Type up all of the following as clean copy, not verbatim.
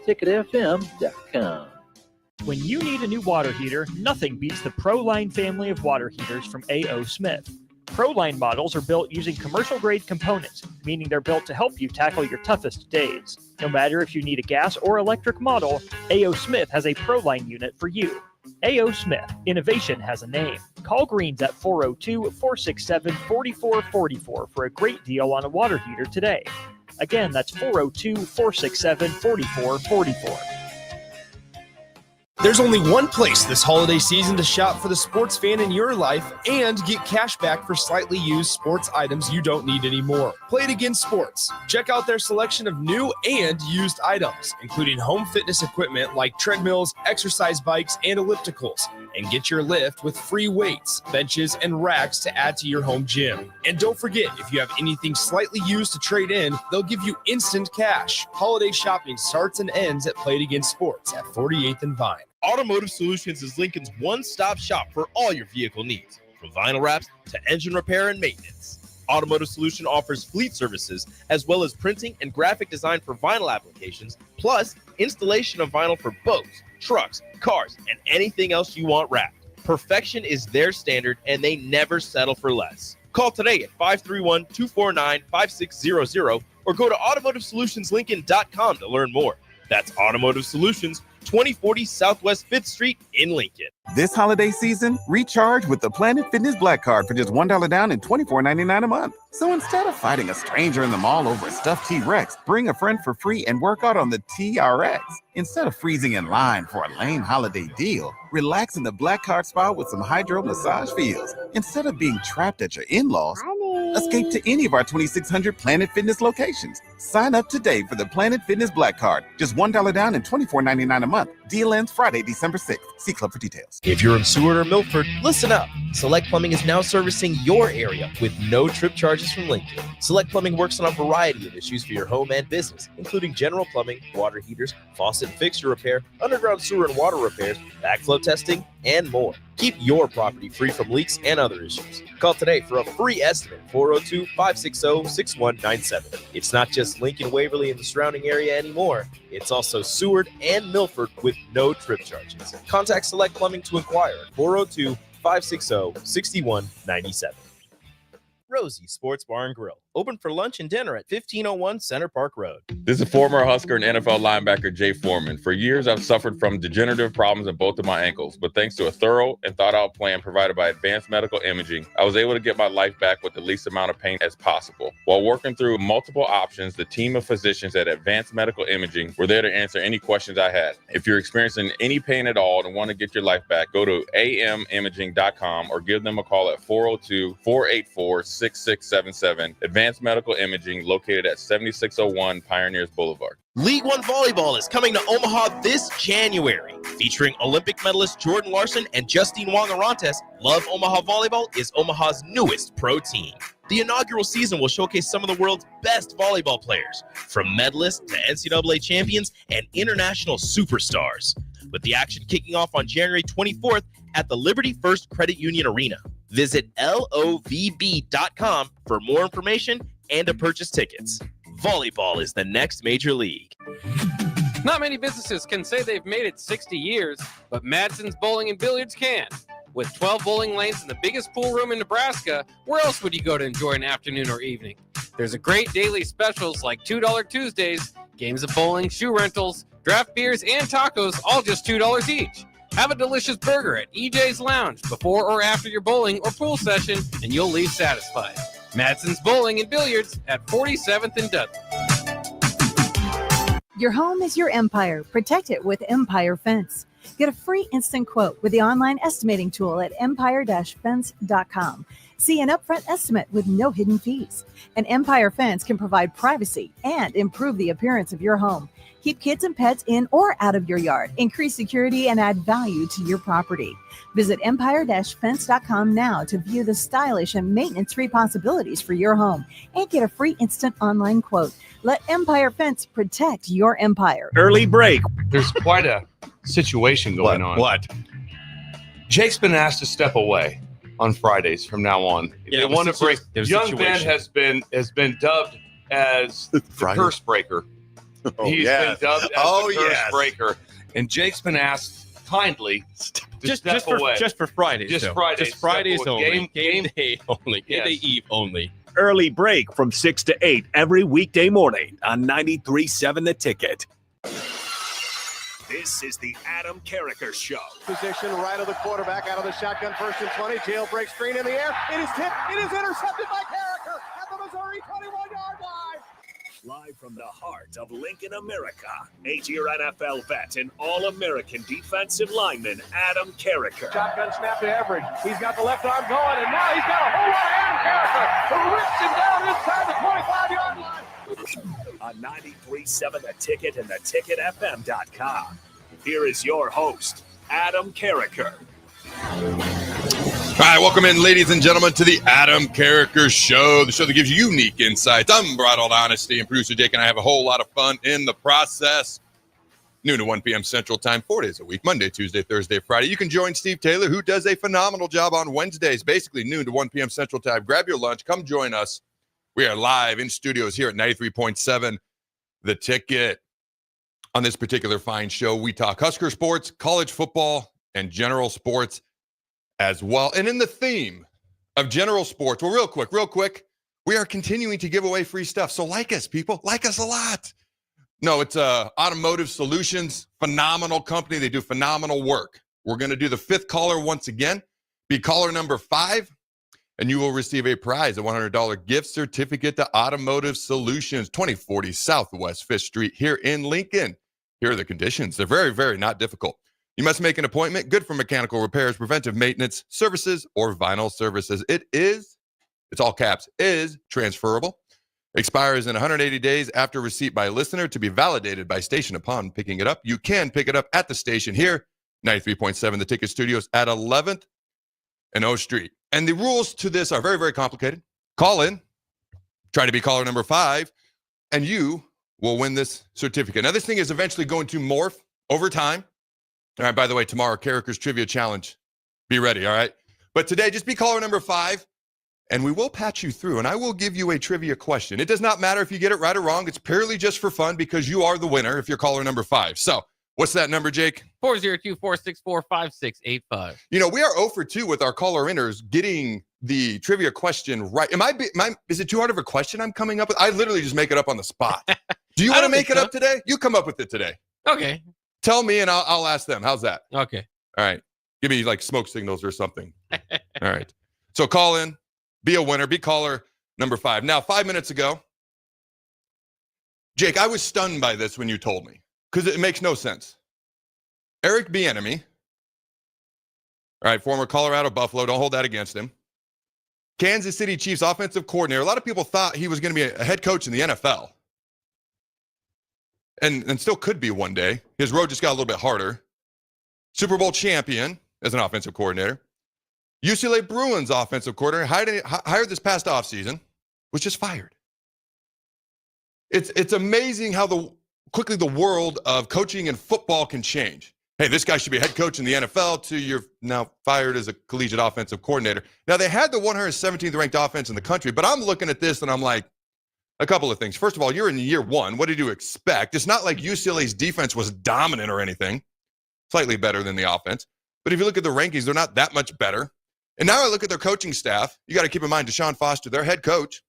ticketfm.com. When you need a new water heater, nothing beats the ProLine family of water heaters from A.O. Smith. ProLine models are built using commercial-grade components, meaning they're built to help you tackle your toughest days. No matter if you need a gas or electric model, A.O. Smith has a ProLine unit for you. A.O. Smith, innovation has a name. Call Greens at 402-467-4444 for a great deal on a water heater today. Again, that's 402-467-4444. There's only one place this holiday season to shop for the sports fan in your life and get cash back for slightly used sports items you don't need anymore. Play It Again Sports. Check out their selection of new and used items, including home fitness equipment like treadmills, exercise bikes, and ellipticals. And get your lift with free weights, benches, and racks to add to your home gym. And don't forget, if you have anything slightly used to trade in, they'll give you instant cash. Holiday shopping starts and ends at Play It Again Sports at 48th and Vine. Automotive Solutions is Lincoln's one-stop shop for all your vehicle needs, from vinyl wraps to engine repair and maintenance. Automotive Solution offers fleet services as well as printing and graphic design for vinyl applications, plus installation of vinyl for boats, trucks, cars, and anything else you want wrapped. Perfection is their standard, and they never settle for less. Call today at 531-249-5600 or go to automotivesolutionslincoln.com to learn more. That's Automotive Solutions, 2040 Southwest 5th Street in Lincoln. This holiday season, recharge with the Planet Fitness Black Card for just $1 down and $24.99 a month. So instead of fighting a stranger in the mall over a stuffed T-Rex, bring a friend for free and work out on the TRX. Instead of freezing in line for a lame holiday deal, relax in the Black Card spa with some hydro massage feels. Instead of being trapped at your in-laws, escape to any of our 2,600 Planet Fitness locations. Sign up today for the Planet Fitness Black Card. Just $1 down and $24.99 a month. Deal ends Friday, December 6th. See Club for details. If you're in Seward or Milford, listen up. Select Plumbing is now servicing your area with no trip charges from Lincoln. Select Plumbing works on a variety of issues for your home and business, including general plumbing, water heaters, faucet and fixture repair, underground sewer and water repairs, backflow testing, and more. Keep your property free from leaks and other issues. Call today for a free estimate, 402-560-6197. It's not just Lincoln, Waverly, and the surrounding area anymore. It's also Seward and Milford with no trip charges. Contact Select Plumbing to inquire at 402-560-6197. Rosie Sports Bar and Grill, open for lunch and dinner at 1501 Center Park Road. This is former Husker and NFL linebacker Jay Foreman. For years, I've suffered from degenerative problems in both of my ankles, but thanks to a thorough and thought-out plan provided by Advanced Medical Imaging, I was able to get my life back with the least amount of pain as possible. While working through multiple options, the team of physicians at Advanced Medical Imaging were there to answer any questions I had. If you're experiencing any pain at all and want to get your life back, go to amimaging.com or give them a call at 402-484-6677. Advanced Medical Imaging, located at 7601 Pioneers Boulevard. League One Volleyball is coming to Omaha this January. Featuring Olympic medalist Jordan Larson and Justine Wong-Arantes, Love Omaha Volleyball is Omaha's newest pro team. The inaugural season will showcase some of the world's best volleyball players, from medalists to NCAA champions and international superstars, with the action kicking off on January 24th at the Liberty First Credit Union Arena. Visit LOVB.com for more information and to purchase tickets. Volleyball is the next major league. Not many businesses can say they've made it 60 years, but Madsen's Bowling and Billiards can. With 12 bowling lanes and the biggest pool room in Nebraska, where else would you go to enjoy an afternoon or evening? There's a great daily specials like $2 Tuesdays, games of bowling, shoe rentals, draft beers, and tacos, all just $2 each. Have a delicious burger at EJ's Lounge before or after your bowling or pool session, and you'll leave satisfied. Madsen's Bowling and Billiards at 47th and Dudley. Your home is your empire. Protect it with Empire Fence. Get a free instant quote with the online estimating tool at empire-fence.com. See an upfront estimate with no hidden fees. An Empire Fence can provide privacy and improve the appearance of your home. Keep kids and pets in or out of your yard. Increase security and add value to your property. Visit empire-fence.com now to view the stylish and maintenance-free possibilities for your home and get a free instant online quote. Let Empire Fence protect your empire. Early break. There's quite a situation going on. What? Jake's been asked to step away on Fridays from now on. Yeah, they want to break. Young Ben situation. has been dubbed as the curse breaker He's been dubbed as the curse breaker. And Jake's been asked kindly to step away. Just for Fridays. Just though. Fridays. Just Fridays Step away. only. Game day only. Game day eve only. Early break from 6 to 8 every weekday morning on 93.7 The Ticket. This is the Adam Carriker Show. Position right of the quarterback out of the shotgun, 1st and 20. Jailbreak screen in the air. It is tipped. It is intercepted by Carriker at the Missouri 21-yard line. Live from the heart of Lincoln, America, 8-year NFL vet and All-American defensive lineman Adam Carriker. Shotgun snap to Everidge. He's got the left arm going, and now he's got a whole lot of Adam Carriker who rips him down inside the 25-yard line. On 93.7 The Ticket and theticketfm.com. Here is your host, Adam Carriker. All right, welcome in, ladies and gentlemen, to the Adam Carriker Show, the show that gives you unique insights, unbridled honesty, and producer Jake and I have a whole lot of fun in the process. Noon to 1 p.m. Central Time, 4 days a week, Monday, Tuesday, Thursday, Friday. You can join Steve Taylor, who does a phenomenal job on Wednesdays, basically noon to 1 p.m. Central Time. Grab your lunch, come join us. We are live in studios here at 93.7 The Ticket. On this particular fine show, we talk Husker sports, college football, and general sports as well. And in the theme of general sports, well, real quick, we are continuing to give away free stuff. So like us, people. Like us a lot. No, it's Automotive Solutions, phenomenal company. They do phenomenal work. We're going to do the fifth caller once again. Be caller number 5. And you will receive a prize, a $100 gift certificate to Automotive Solutions, 2040 Southwest 5th Street here in Lincoln. Here are the conditions. They're very, very not difficult. You must make an appointment, good for mechanical repairs, preventive maintenance, services, or vinyl services. It's all caps, is transferable. Expires in 180 days after receipt by listener to be validated by station upon picking it up. You can pick it up at the station here, 93.7 The Ticket Studios at 11th and O Street. And the rules to this are very, very complicated. Call in, try to be caller number 5, and you will win this certificate. Now, this thing is eventually going to morph over time. All right, by the way, tomorrow, Carriker's Trivia Challenge. Be ready, all right? But today, just be caller number 5, and we will patch you through, and I will give you a trivia question. It does not matter if you get it right or wrong. It's purely just for fun because you are the winner if you're caller number 5. So, what's that number, Jake? 402-464-5685. You know, we are 0 for 2 with our caller inners getting the trivia question right. Is it too hard of a question I'm coming up with? I literally just make it up on the spot. Do you want to make it up today? You come up with it today. Okay. Tell me and I'll ask them. How's that? Okay. All right. Give me like smoke signals or something. All right. So call in, be a winner, be caller number 5. Now, 5 minutes ago, Jake, I was stunned by this when you told me because it makes no sense. Eric Bieniemy, all right, former Colorado Buffalo, don't hold that against him. Kansas City Chiefs offensive coordinator. A lot of people thought he was going to be a head coach in the NFL. And still could be one day. His road just got a little bit harder. Super Bowl champion as an offensive coordinator. UCLA Bruins offensive coordinator, hired this past offseason, was just fired. It's amazing how quickly the world of coaching and football can change. Hey, this guy should be a head coach in the NFL to you're now fired as a collegiate offensive coordinator. Now, they had the 117th ranked offense in the country, but I'm looking at this and I'm like, a couple of things. First of all, you're in year 1. What did you expect? It's not like UCLA's defense was dominant or anything. Slightly better than the offense. But if you look at the rankings, they're not that much better. And now I look at their coaching staff. You got to keep in mind, Deshaun Foster, their head coach,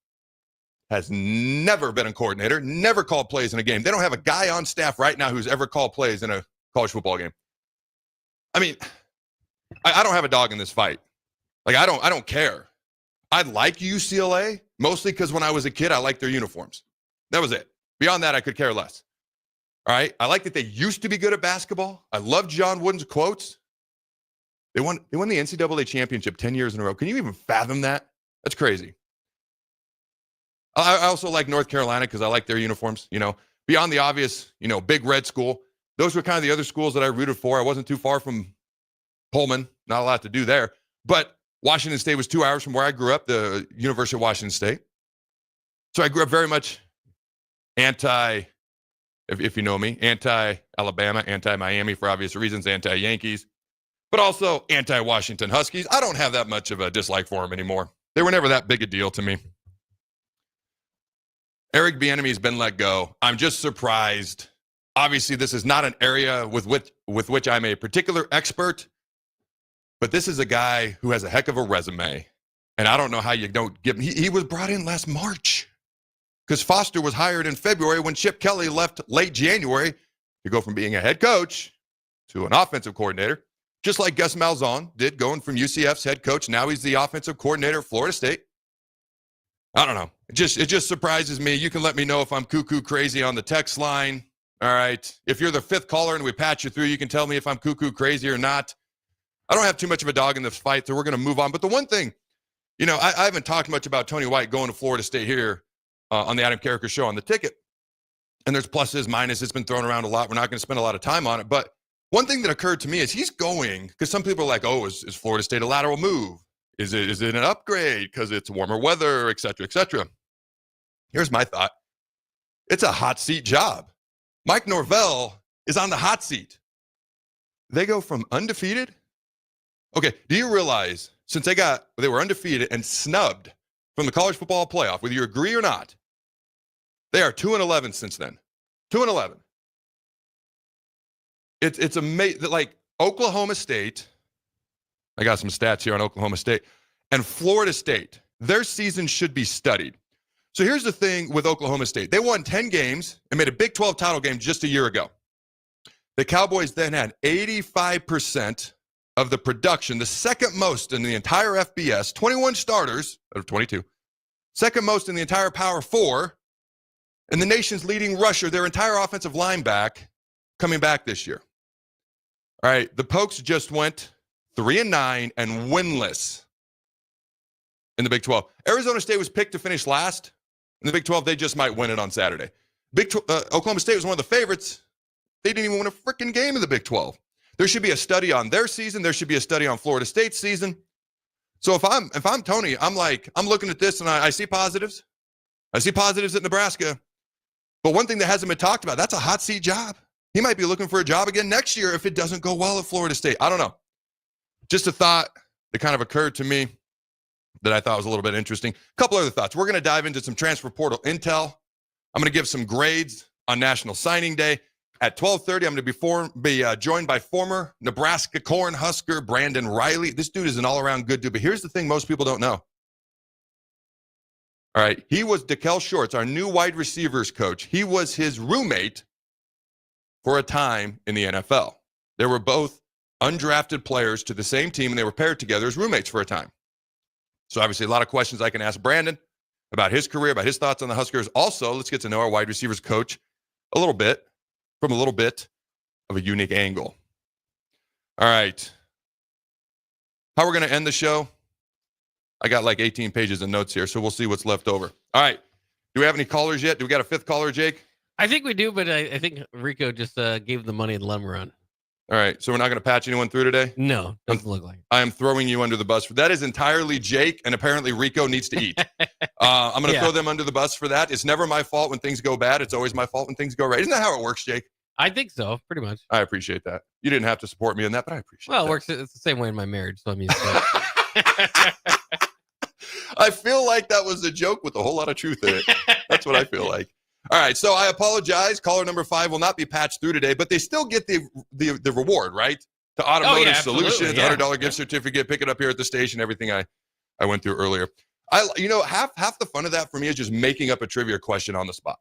has never been a coordinator, never called plays in a game. They don't have a guy on staff right now who's ever called plays in a college football game. I mean, I don't have a dog in this fight. Like, I don't care. I like UCLA, mostly because when I was a kid, I liked their uniforms. That was it. Beyond that, I could care less. All right? I like that they used to be good at basketball. I love John Wooden's quotes. They won the NCAA championship 10 years in a row. Can you even fathom that? That's crazy. I also like North Carolina because I like their uniforms. You know, beyond the obvious, big red school. Those were kind of the other schools that I rooted for. I wasn't too far from Pullman. Not a lot to do there. But Washington State was 2 hours from where I grew up, the University of Washington State. So I grew up very much if you know me, anti-Alabama, anti-Miami for obvious reasons, anti-Yankees, but also anti-Washington Huskies. I don't have that much of a dislike for them anymore. They were never that big a deal to me. Eric Bieniemy has been let go. I'm just surprised. Obviously, this is not an area with which I'm a particular expert, but this is a guy who has a heck of a resume. And I don't know how you don't give him. He was brought in last March because Foster was hired in February when Chip Kelly left late January to go from being a head coach to an offensive coordinator, just like Gus Malzahn did, going from UCF's head coach. Now he's the offensive coordinator at Florida State. I don't know. It just surprises me. You can let me know if I'm cuckoo crazy on the text line. All right. If you're the fifth caller and we patch you through, you can tell me if I'm cuckoo crazy or not. I don't have too much of a dog in this fight, so we're going to move on. But the one thing, I haven't talked much about Tony White going to Florida State here on the Adam Carriker Show on the ticket. And there's pluses, minuses. It's been thrown around a lot. We're not going to spend a lot of time on it. But one thing that occurred to me is he's going, because some people are like, oh, is Florida State a lateral move? Is it an upgrade because it's warmer weather, et cetera, et cetera? Here's my thought. It's a hot seat job. Mike Norvell is on the hot seat. They go from undefeated. Okay, do you realize since they were undefeated and snubbed from the college football playoff, whether you agree or not, they are 2-11 since then. 2-11. It's amazing. Like Oklahoma State, I got some stats here on Oklahoma State, and Florida State, their season should be studied. So here's the thing with Oklahoma State. They won 10 games and made a Big 12 title game just a year ago. The Cowboys then had 85% of the production, the second most in the entire FBS, 21 starters out of 22, second most in the entire Power 4, and the nation's leading rusher, their entire offensive line back, coming back this year. All right, the Pokes just went 3-9 and winless in the Big 12. Arizona State was picked to finish last. In the Big 12, they just might win it on Saturday. Oklahoma State was one of the favorites. They didn't even win a freaking game in the Big 12. There should be a study on their season. There should be a study on Florida State's season. So if I'm Tony, I'm looking at this and I see positives. I see positives at Nebraska. But one thing that hasn't been talked about, that's a hot seat job. He might be looking for a job again next year if it doesn't go well at Florida State. I don't know. Just a thought that kind of occurred to me that I thought was a little bit interesting. A couple other thoughts. We're going to dive into some transfer portal intel. I'm going to give some grades on National Signing Day. At 12:30, I'm going to be joined by former Nebraska Cornhusker Brandon Riley. This dude is an all-around good dude, but here's the thing most people don't know. All right, he was DeKel Shorts, our new wide receivers coach. He was his roommate for a time in the NFL. They were both undrafted players to the same team, and they were paired together as roommates for a time. So obviously a lot of questions I can ask Brandon about his career, about his thoughts on the Huskers. Also, let's get to know our wide receivers coach from a little bit of a unique angle. All right. How we're going to end the show? I got like 18 pages of notes here, so we'll see what's left over. All right. Do we have any callers yet? Do we got a fifth caller, Jake? I think we do, but I think Rico just gave the money in the Lum Run. All right. So we're not going to patch anyone through today? No, doesn't look like it. I am throwing you under the bus. That is entirely Jake, and apparently Rico needs to eat. I'm going to throw them under the bus for that. It's never my fault when things go bad. It's always my fault when things go right. Isn't that how it works, Jake? I think so, pretty much. I appreciate that. You didn't have to support me in that, but I appreciate it. Well, it's the same way in my marriage, so I'm used to it. I feel like that was a joke with a whole lot of truth in it. That's what I feel like. All right, so I apologize. Caller number 5 will not be patched through today, but they still get the reward, right? To Automotive Solutions, $100 gift certificate. Pick it up here at the station. Everything I went through earlier. Half the fun of that for me is just making up a trivia question on the spot.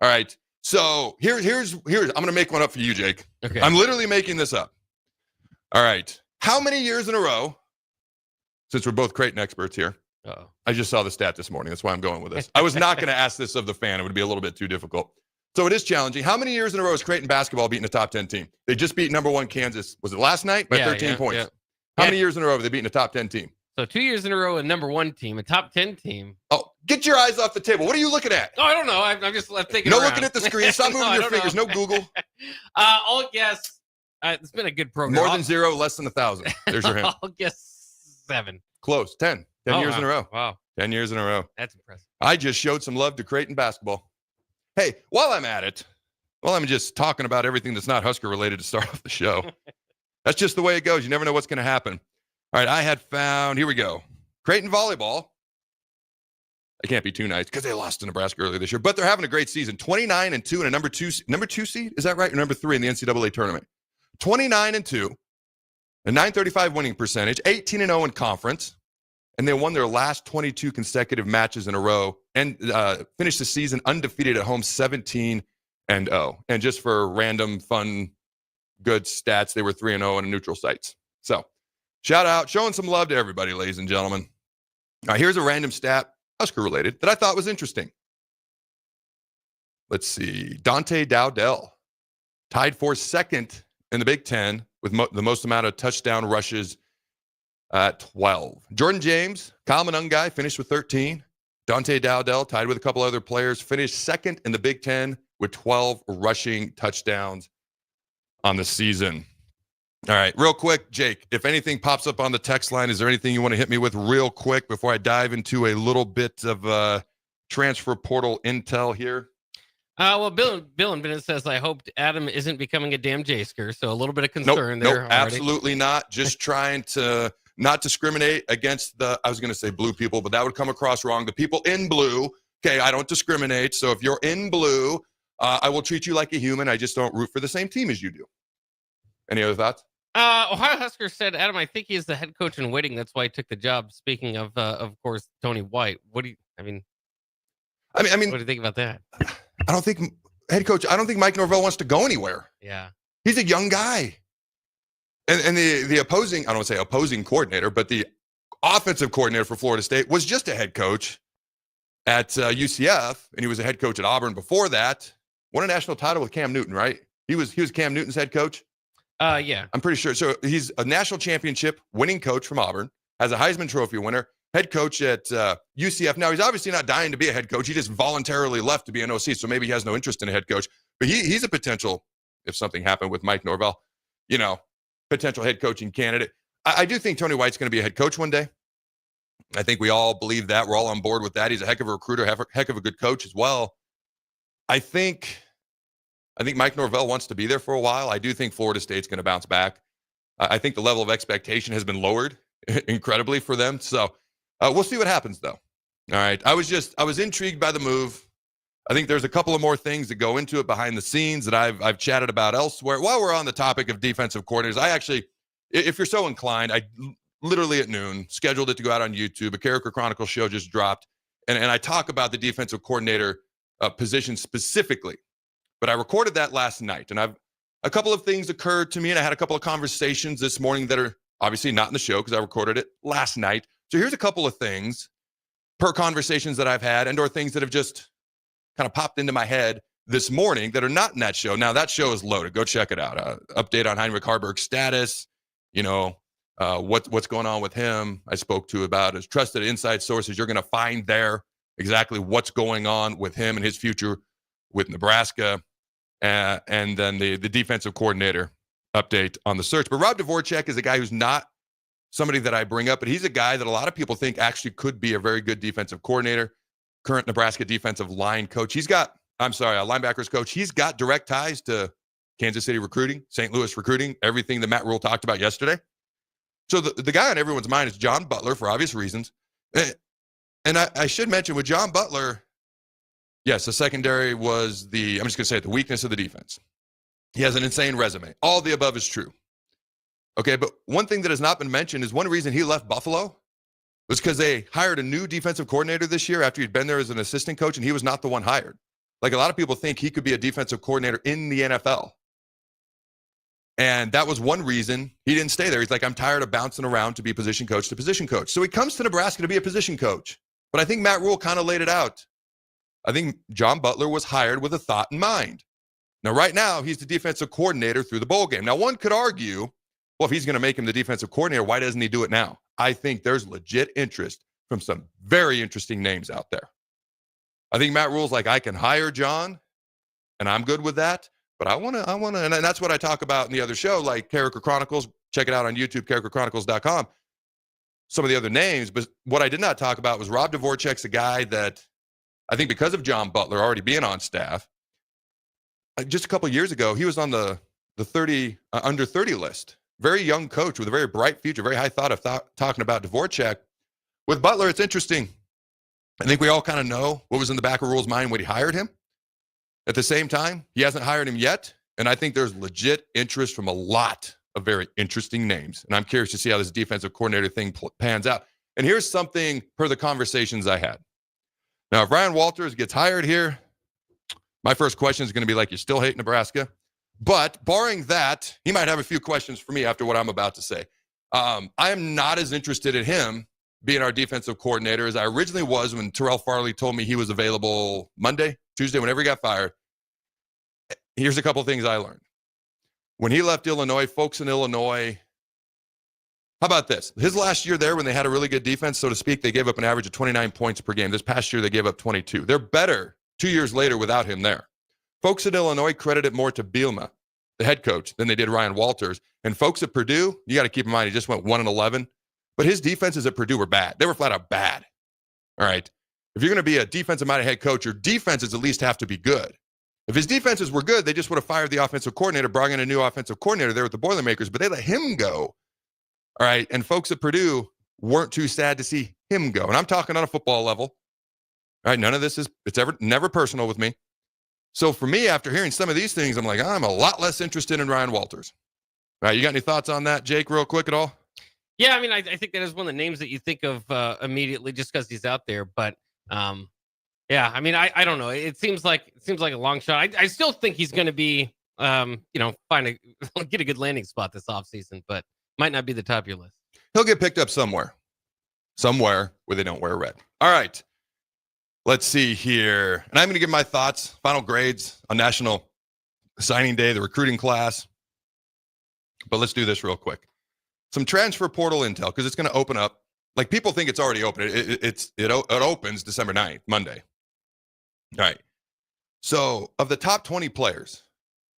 All right, so here's I'm going to make one up for you, Jake. Okay. I'm literally making this up. All right, how many years in a row? Since we're both Creighton experts here. Uh-oh. I just saw the stat this morning. That's why I'm going with this. I was not going to ask this of the fan. It would be a little bit too difficult. So it is challenging. How many years in a row has Creighton basketball beaten a top 10 team? They just beat number 1 Kansas. Was it last night? By 13 points. Yeah. How many years in a row have they beaten a top 10 team? So 2 years in a row, a number 1 team, a top 10 team. Oh, get your eyes off the table. What are you looking at? Oh, I don't know. I'm just thinking No around. looking at the screen. Stop moving your fingers. No Google. I'll guess. It's been a good program. More than 0, less than 1,000. There's your hint. I'll guess 7. Close. 10. 10 years in a row. Wow. 10 years in a row. That's impressive. I just showed some love to Creighton basketball. Hey, while I'm at it, I'm just talking about everything that's not Husker related to start off the show. That's just the way it goes. You never know what's going to happen. All right, I had found, here we go. Creighton volleyball I can't be too nice because they lost to Nebraska earlier this year, but they're having a great season. 29-2 and a number two seed. Is that right? Or number 3 in the NCAA tournament. 29-2, a .935 winning percentage, 18-0 in conference, and they won their last 22 consecutive matches in a row and finished the season undefeated at home, 17-0. And just for random, fun, good stats, they were 3-0 in neutral sites. So, shout out, showing some love to everybody, ladies and gentlemen. All right, here's a random stat, Husker related, that I thought was interesting. Let's see. Dante Dowdell tied for second in the Big Ten with the most amount of touchdown rushes at 12. Jordan James, Kyle Monangai finished with 13. Dante Dowdell tied with a couple other players, finished second in the Big Ten with 12 rushing touchdowns on the season. All right, real quick, Jake, if anything pops up on the text line, is there anything you want to hit me with real quick before I dive into a little bit of transfer portal intel here? Well, Bill and Bennett says, I hope Adam isn't becoming a damn Jasker, so a little bit of concern there. Nope, absolutely not. Just trying to not discriminate against I was going to say blue people, but that would come across wrong. The people in blue, okay, I don't discriminate. So if you're in blue, I will treat you like a human. I just don't root for the same team as you do. Any other thoughts? Ohio Husker said, Adam, I think he is the head coach in waiting. That's why he took the job. Speaking of course, Tony White. What do you what do you think about that? I don't think Mike Norvell wants to go anywhere. Yeah. He's a young guy. And the opposing, I don't want to say opposing coordinator, but the offensive coordinator for Florida State was just a head coach at UCF, and he was a head coach at Auburn before that. Won a national title with Cam Newton, right? He was Cam Newton's head coach. Yeah. I'm pretty sure. So he's a national championship winning coach from Auburn, has a Heisman Trophy winner, head coach at UCF. Now, he's obviously not dying to be a head coach. He just voluntarily left to be an OC, so maybe he has no interest in a head coach. But he's a potential, if something happened with Mike Norvell, potential head coaching candidate. I do think Tony White's going to be a head coach one day. I think we all believe that. We're all on board with that. He's a heck of a recruiter, heck of a good coach as well. I think Mike Norvell wants to be there for a while. I do think Florida State's going to bounce back. I think the level of expectation has been lowered incredibly for them. So we'll see what happens, though. All right. I was intrigued by the move. I think there's a couple of more things that go into it behind the scenes that I've chatted about elsewhere. While we're on the topic of defensive coordinators, I actually, if you're so inclined, I literally at noon scheduled it to go out on YouTube. A Carriker Chronicles show just dropped, and I talk about the defensive coordinator position specifically. But I recorded that last night, and a couple of things occurred to me, and I had a couple of conversations this morning that are obviously not in the show because I recorded it last night. So here's a couple of things per conversations that I've had and or things that have just kind of popped into my head this morning that are not in that show. Now, that show is loaded. Go check it out. Update on Heinrich Harburg's status, what's going on with him. I spoke to about his trusted inside sources. You're going to find there exactly what's going on with him and his future with Nebraska, and then the defensive coordinator update on the search. But Rob Dvorak is a guy who's not somebody that I bring up, but he's a guy that a lot of people think actually could be a very good defensive coordinator, current Nebraska defensive line coach. A linebackers coach. He's got direct ties to Kansas City recruiting, St. Louis recruiting, everything that Matt Rule talked about yesterday. So the guy on everyone's mind is John Butler for obvious reasons. And I should mention with John Butler, yes, the secondary was the weakness of the defense. He has an insane resume. All the above is true. Okay, but one thing that has not been mentioned is one reason he left Buffalo was because they hired a new defensive coordinator this year after he'd been there as an assistant coach, and he was not the one hired. Like, a lot of people think he could be a defensive coordinator in the NFL. And that was one reason he didn't stay there. He's like, I'm tired of bouncing around to be position coach to position coach. So he comes to Nebraska to be a position coach. But I think Matt Rule kind of laid it out. I think John Butler was hired with a thought in mind. Now, right now, he's the defensive coordinator through the bowl game. Now, one could argue, well, if he's going to make him the defensive coordinator, why doesn't he do it now? I think there's legit interest from some very interesting names out there. I think Matt Rule's like, I can hire John, and I'm good with that. But I want to, and that's what I talk about in the other show, like Carriker Chronicles. Check it out on YouTube, carrikerchronicles.com. Some of the other names, but what I did not talk about was Rob Dvorak's a guy that I think because of John Butler already being on staff, just a couple of years ago, he was on the under 30 list. Very young coach with a very bright future, very high thought of talking about Dvorak. With Butler, it's interesting. I think we all kind of know what was in the back of Rule's mind when he hired him. At the same time, he hasn't hired him yet, and I think there's legit interest from a lot of very interesting names, and I'm curious to see how this defensive coordinator thing pans out. And here's something per the conversations I had. Now, if Ryan Walters gets hired here, my first question is going to be like, you still hate Nebraska? But barring that, he might have a few questions for me after what I'm about to say. I am not as interested in him being our defensive coordinator as I originally was when Terrell Farley told me he was available Monday, Tuesday, whenever he got fired. Here's a couple of things I learned. When he left Illinois, folks in Illinois, how about this? His last year there, when they had a really good defense, so to speak, they gave up an average of 29 points per game. This past year, they gave up 22. They're better 2 years later without him there. Folks in Illinois credit it more to Bielema, the head coach, than they did Ryan Walters. And folks at Purdue, you got to keep in mind, he just went 1-11. But his defenses at Purdue were bad. They were flat out bad. All right. If you're going to be a defensive-minded head coach, your defenses at least have to be good. If his defenses were good, they just would have fired the offensive coordinator, brought in a new offensive coordinator there with the Boilermakers, but they let him go. All right. And folks at Purdue weren't too sad to see him go. And I'm talking on a football level. All right. None of this never personal with me. So for me, after hearing some of these things, I'm like, I'm a lot less interested in Ryan Walters. All right. You got any thoughts on that, Jake, real quick at all? Yeah. I mean, I think that is one of the names that you think of immediately just because he's out there. But yeah, I mean, I don't know. It seems like a long shot. I still think he's going to be, get a good landing spot this offseason, but might not be the top of your list. He'll get picked up somewhere where they don't wear red. All right. Let's see here. And I'm going to give my thoughts, final grades on National Signing Day, the recruiting class. But let's do this real quick. Some transfer portal intel, because it's going to open up. Like, people think it's already open. It opens December 9th, Monday. All right. So of the top 20 players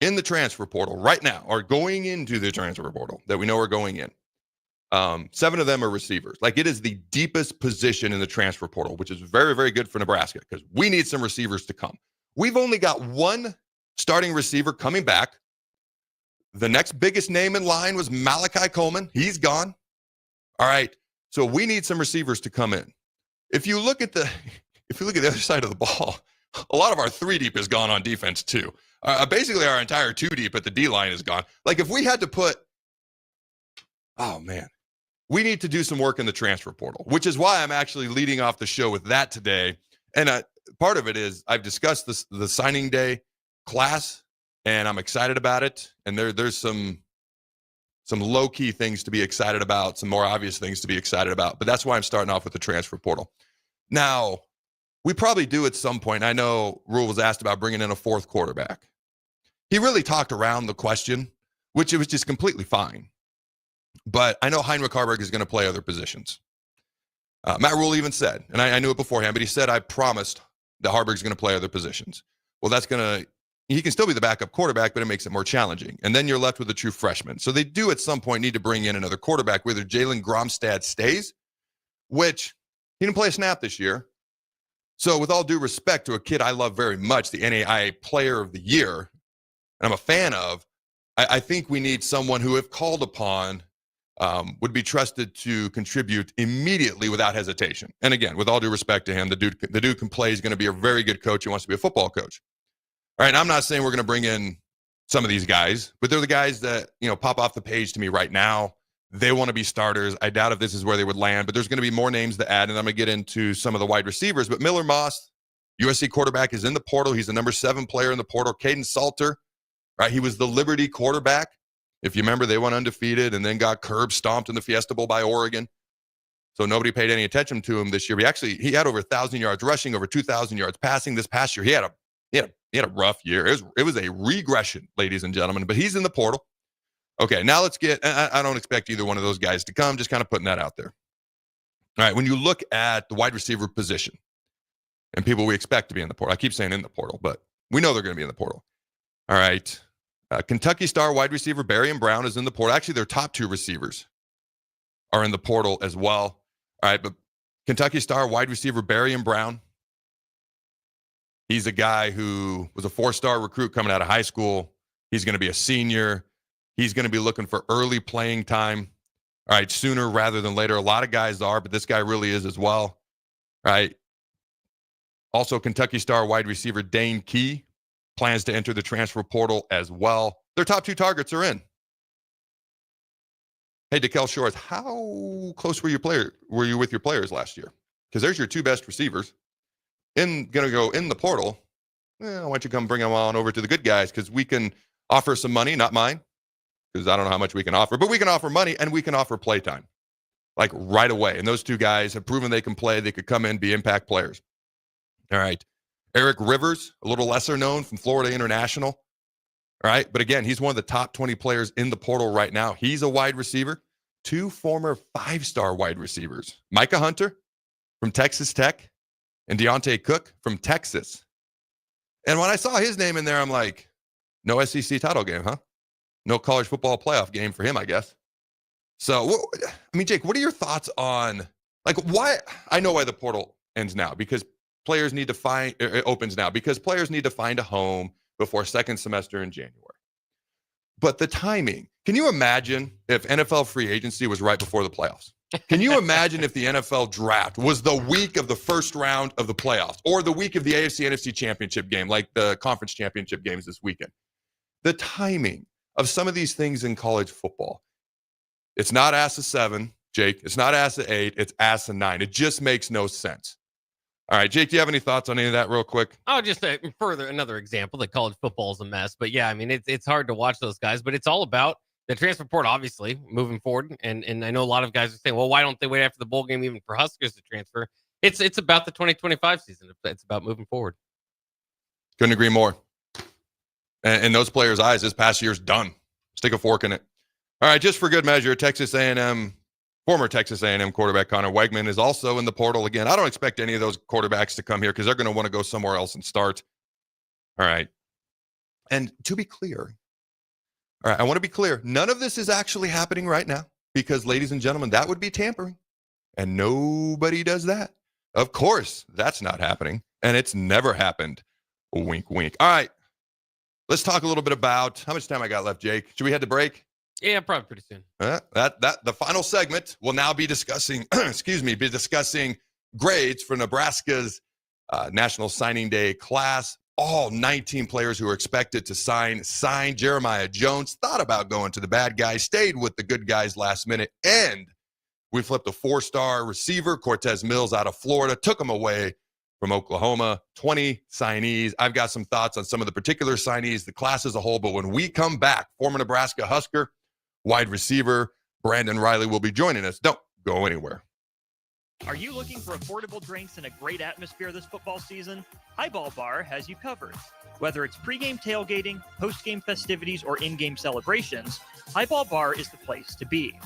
in the transfer portal right now, or going into the transfer portal that we know are going in, 7 of them are receivers. Like, it is the deepest position in the transfer portal, which is very, very good for Nebraska because we need some receivers to come. We've only got one starting receiver coming back. The next biggest name in line was Malachi Coleman. He's gone. All right. So we need some receivers to come in. If you look at the other side of the ball, a lot of our 3 deep is gone on defense too. Basically, our entire 2 deep at the D line is gone. Like, if we had to put, oh man, we need to do some work in the transfer portal, which is why I'm actually leading off the show with that today. And part of it is I've discussed the signing day class, and I'm excited about it. And there's some low-key things to be excited about, some more obvious things to be excited about. But that's why I'm starting off with the transfer portal. Now, we probably do at some point. I know Rule was asked about bringing in a 4th quarterback. He really talked around the question, which it was just completely fine. But I know Heinrich Haarberg is going to play other positions. Matt Rule even said, and I knew it beforehand, but he said, I promised that Haarberg's going to play other positions. Well, he can still be the backup quarterback, but it makes it more challenging. And then you're left with a true freshman. So they do at some point need to bring in another quarterback, whether Jalen Gromstad stays, which he didn't play a snap this year. So with all due respect to a kid I love very much, the NAIA Player of the Year, and I'm a fan of, I think we need someone who, if called upon, would be trusted to contribute immediately without hesitation. And again, with all due respect to him, the dude can play. He's going to be a very good coach. He wants to be a football coach. All right, and I'm not saying we're going to bring in some of these guys, but they're the guys that, pop off the page to me right now. They want to be starters. I doubt if this is where they would land, but there's going to be more names to add, and I'm going to get into some of the wide receivers. But Miller Moss, USC quarterback, is in the portal. He's the number 7 player in the portal. Caden Salter, right? He was the Liberty quarterback. If you remember, they went undefeated and then got curb stomped in the Fiesta Bowl by Oregon. So nobody paid any attention to him this year. He had over 1,000 yards rushing, over 2,000 yards passing this past year. He had a rough year. It was a regression, ladies and gentlemen, but he's in the portal. Okay, now let's get, I don't expect either one of those guys to come, just kind of putting that out there. All right, when you look at the wide receiver position and people we expect to be in the portal, I keep saying in the portal, but we know they're going to be in the portal. All right, Kentucky star wide receiver Barry Brown is in the portal. Actually, their top 2 receivers are in the portal as well. All right, but Kentucky star wide receiver Barry Brown, he's a guy who was a 4-star recruit coming out of high school. He's going to be a senior. He's going to be looking for early playing time, all right, sooner rather than later. A lot of guys are, but this guy really is as well, right? Also, Kentucky star wide receiver Dane Key plans to enter the transfer portal as well. Their top 2 targets are in. Hey, DeKel Shores, how close were you with your players last year? Because there's your 2 best receivers. Going to go in the portal. Why don't you come bring them on over to the good guys, because we can offer some money, not mine, because I don't know how much we can offer, but we can offer money and we can offer playtime, like right away. And those 2 guys have proven they can play. They could come in, be impact players. All right. Eric Rivers, a little lesser known from Florida International. All right. But again, he's one of the top 20 players in the portal right now. He's a wide receiver. 2 former 5-star wide receivers, Micah Hunter from Texas Tech and Deontay Cook from Texas. And when I saw his name in there, I'm like, no SEC title game, huh? No college football playoff game for him, I guess. So, Jake, what are your thoughts on, why? I know why the portal ends now, because players need to it opens now, because players need to find a home before second semester in January. But the timing, can you imagine if NFL free agency was right before the playoffs? Can you imagine if the NFL draft was the week of the first round of the playoffs, or the week of the AFC NFC championship game, like the conference championship games this weekend? The timing of some of these things in college football. It's not ass of 7, Jake. It's not ass of 8. It's ass of 9. It just makes no sense. All right, Jake, do you have any thoughts on any of that real quick? Oh, just further another example that college football is a mess. But yeah, I mean, it's hard to watch those guys, but it's all about the transfer portal, obviously, moving forward. And I know a lot of guys are saying, well, why don't they wait after the bowl game even for Huskers to transfer? It's about the 2025 season. It's about moving forward. Couldn't agree more. And in those players' eyes, this past year's done. Stick a fork in it. All right, just for good measure, former Texas A&M quarterback Connor Wegman is also in the portal again. I don't expect any of those quarterbacks to come here because they're going to want to go somewhere else and start. All right. And to be clear, all right, I want to be clear. None of this is actually happening right now because, ladies and gentlemen, that would be tampering. And nobody does that. Of course, that's not happening. And it's never happened. Wink, wink. All right. Let's talk a little bit about how much time I got left, Jake. Should we head to break? Yeah, probably pretty soon. The final segment will now be discussing, grades for Nebraska's National Signing Day class. All 19 players who are expected to sign. Jeremiah Jones thought about going to the bad guys, stayed with the good guys last minute, and we flipped a 4-star receiver, Cortez Mills, out of Florida, took him away from Oklahoma. 20 signees. I've got some thoughts on some of the particular signees, the class as a whole, but when we come back, former Nebraska Husker wide receiver Brandon Riley will be joining us. Don't go anywhere. Are you looking for affordable drinks and a great atmosphere this football season? Highball Bar has you covered. Whether it's pregame tailgating, postgame festivities, or in-game celebrations, Highball Bar is the place to be.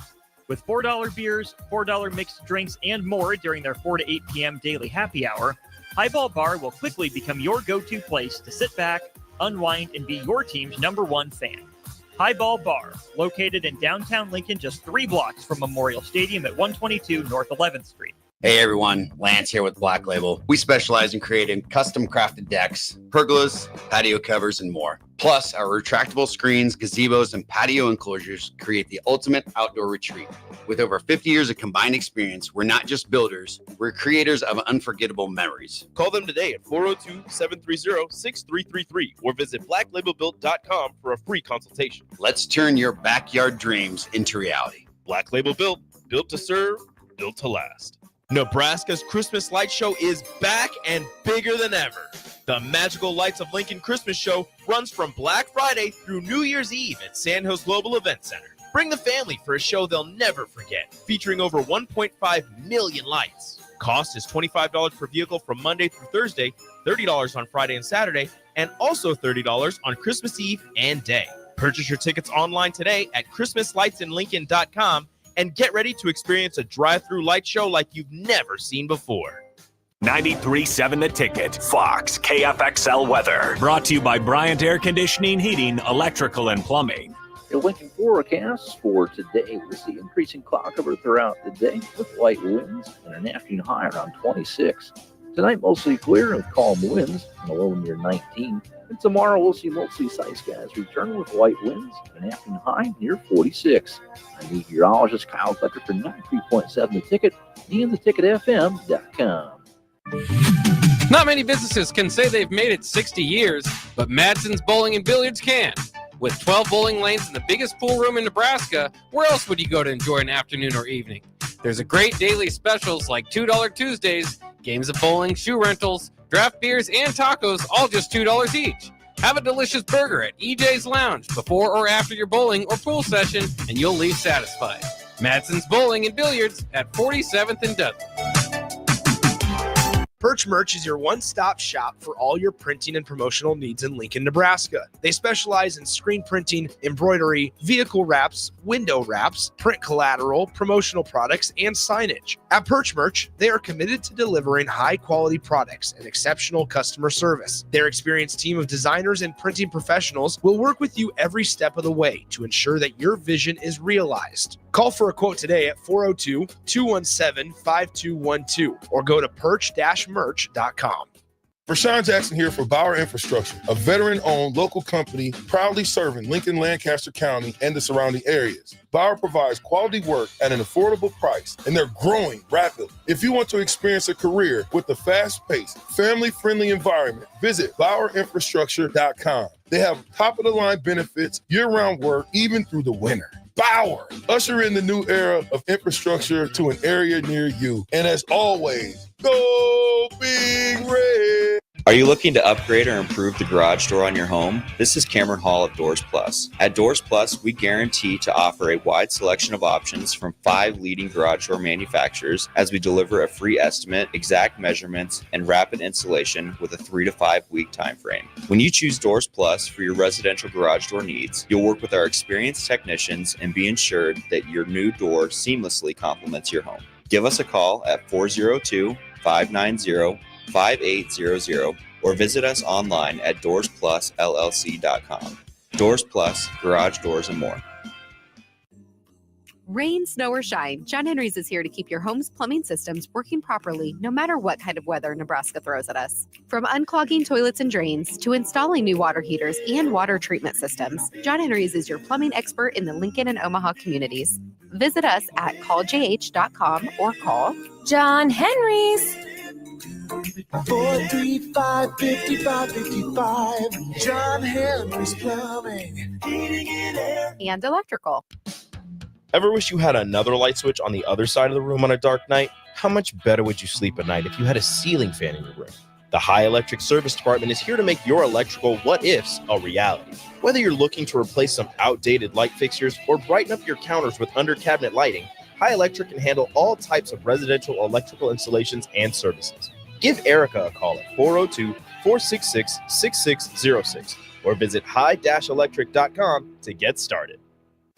With $4 beers, $4 mixed drinks, and more during their 4 to 8 p.m. daily happy hour, Highball Bar will quickly become your go-to place to sit back, unwind, and be your team's #1 fan. Highball Bar, located in downtown Lincoln, just 3 blocks from Memorial Stadium at 122 North 11th Street. Hey everyone, Lance here with Black Label. We specialize in creating custom crafted decks, pergolas, patio covers, and more. Plus, our retractable screens, gazebos, and patio enclosures create the ultimate outdoor retreat. With over 50 years of combined experience, we're not just builders, we're creators of unforgettable memories. Call them today at 402-730-6333 or visit blacklabelbuilt.com for a free consultation. Let's turn your backyard dreams into reality. Black Label Built, built to serve, built to last. Nebraska's Christmas Light Show is back and bigger than ever. The Magical Lights of Lincoln Christmas Show runs from Black Friday through New Year's Eve at Sandhills Global Event Center. Bring the family for a show they'll never forget, featuring over 1.5 million lights. Cost is $25 per vehicle from Monday through Thursday, $30 on Friday and Saturday, and also $30 on Christmas Eve and Day. Purchase your tickets online today at ChristmasLightsInLincoln.com and get ready to experience a drive-through light show like you've never seen before. 93.7 The Ticket, Fox, KFXL weather. Brought to you by Bryant Air Conditioning, Heating, Electrical, and Plumbing. Your Lincoln forecast for today, we'll see increasing cloud cover throughout the day with light winds and an afternoon high around 26. Tonight, mostly clear with calm winds and a low near 19. And tomorrow, we'll see mostly sunny skies return with light winds and an afternoon high near 46. I'm meteorologist Kyle Becker for 93.7 The Ticket and theticketfm.com. Not many businesses can say they've made it 60 years, but Madsen's Bowling and Billiards can. With 12 bowling lanes and the biggest pool room in Nebraska, where else would you go to enjoy an afternoon or evening? There's a great daily specials like $2 Tuesdays, games of bowling, shoe rentals, draft beers, and tacos, all just $2 each. Have a delicious burger at EJ's Lounge before or after your bowling or pool session, and you'll leave satisfied. Madsen's Bowling and Billiards at 47th and Dudley. Perch Merch is your one-stop shop for all your printing and promotional needs in Lincoln, Nebraska. They specialize in screen printing, embroidery, vehicle wraps, window wraps, print collateral, promotional products, and signage. At Perch Merch, they are committed to delivering high-quality products and exceptional customer service. Their experienced team of designers and printing professionals will work with you every step of the way to ensure that your vision is realized. Call for a quote today at 402-217-5212 or go to perch-merch.com. Rashawn Jackson here for Bauer Infrastructure, a veteran-owned local company proudly serving Lincoln, Lancaster County, and the surrounding areas. Bauer provides quality work at an affordable price, and they're growing rapidly. If you want to experience a career with a fast-paced, family-friendly environment, visit BauerInfrastructure.com. They have top-of-the-line benefits, year-round work, even through the winter. Bauer, usher in the new era of infrastructure to an area near you. And as always, go Big Red. Are you looking to upgrade or improve the garage door on your home? This is Cameron Hall of Doors Plus. At Doors Plus, we guarantee to offer a wide selection of options from 5 leading garage door manufacturers as we deliver a free estimate, exact measurements, and rapid installation with a 3 to 5 week time frame. When you choose Doors Plus for your residential garage door needs, you'll work with our experienced technicians and be ensured that your new door seamlessly complements your home. Give us a call at 402-590-5800 or visit us online at DoorsPlusLLC.com. Doors Plus, garage doors, and more. Rain, snow, or shine, John Henry's is here to keep your home's plumbing systems working properly no matter what kind of weather Nebraska throws at us. From unclogging toilets and drains to installing new water heaters and water treatment systems, John Henry's is your plumbing expert in the Lincoln and Omaha communities. Visit us at calljh.com or call John Henry's. 435-5555. John Henry's Plumbing, Heating and Air, and Electrical. Ever wish you had another light switch on the other side of the room on a dark night? How much better would you sleep at night if you had a ceiling fan in your room? The High Electric Service Department is here to make your electrical what-ifs a reality. Whether you're looking to replace some outdated light fixtures or brighten up your counters with under-cabinet lighting, High Electric can handle all types of residential electrical installations and services. Give Erica a call at 402-466-6606 or visit high-electric.com to get started.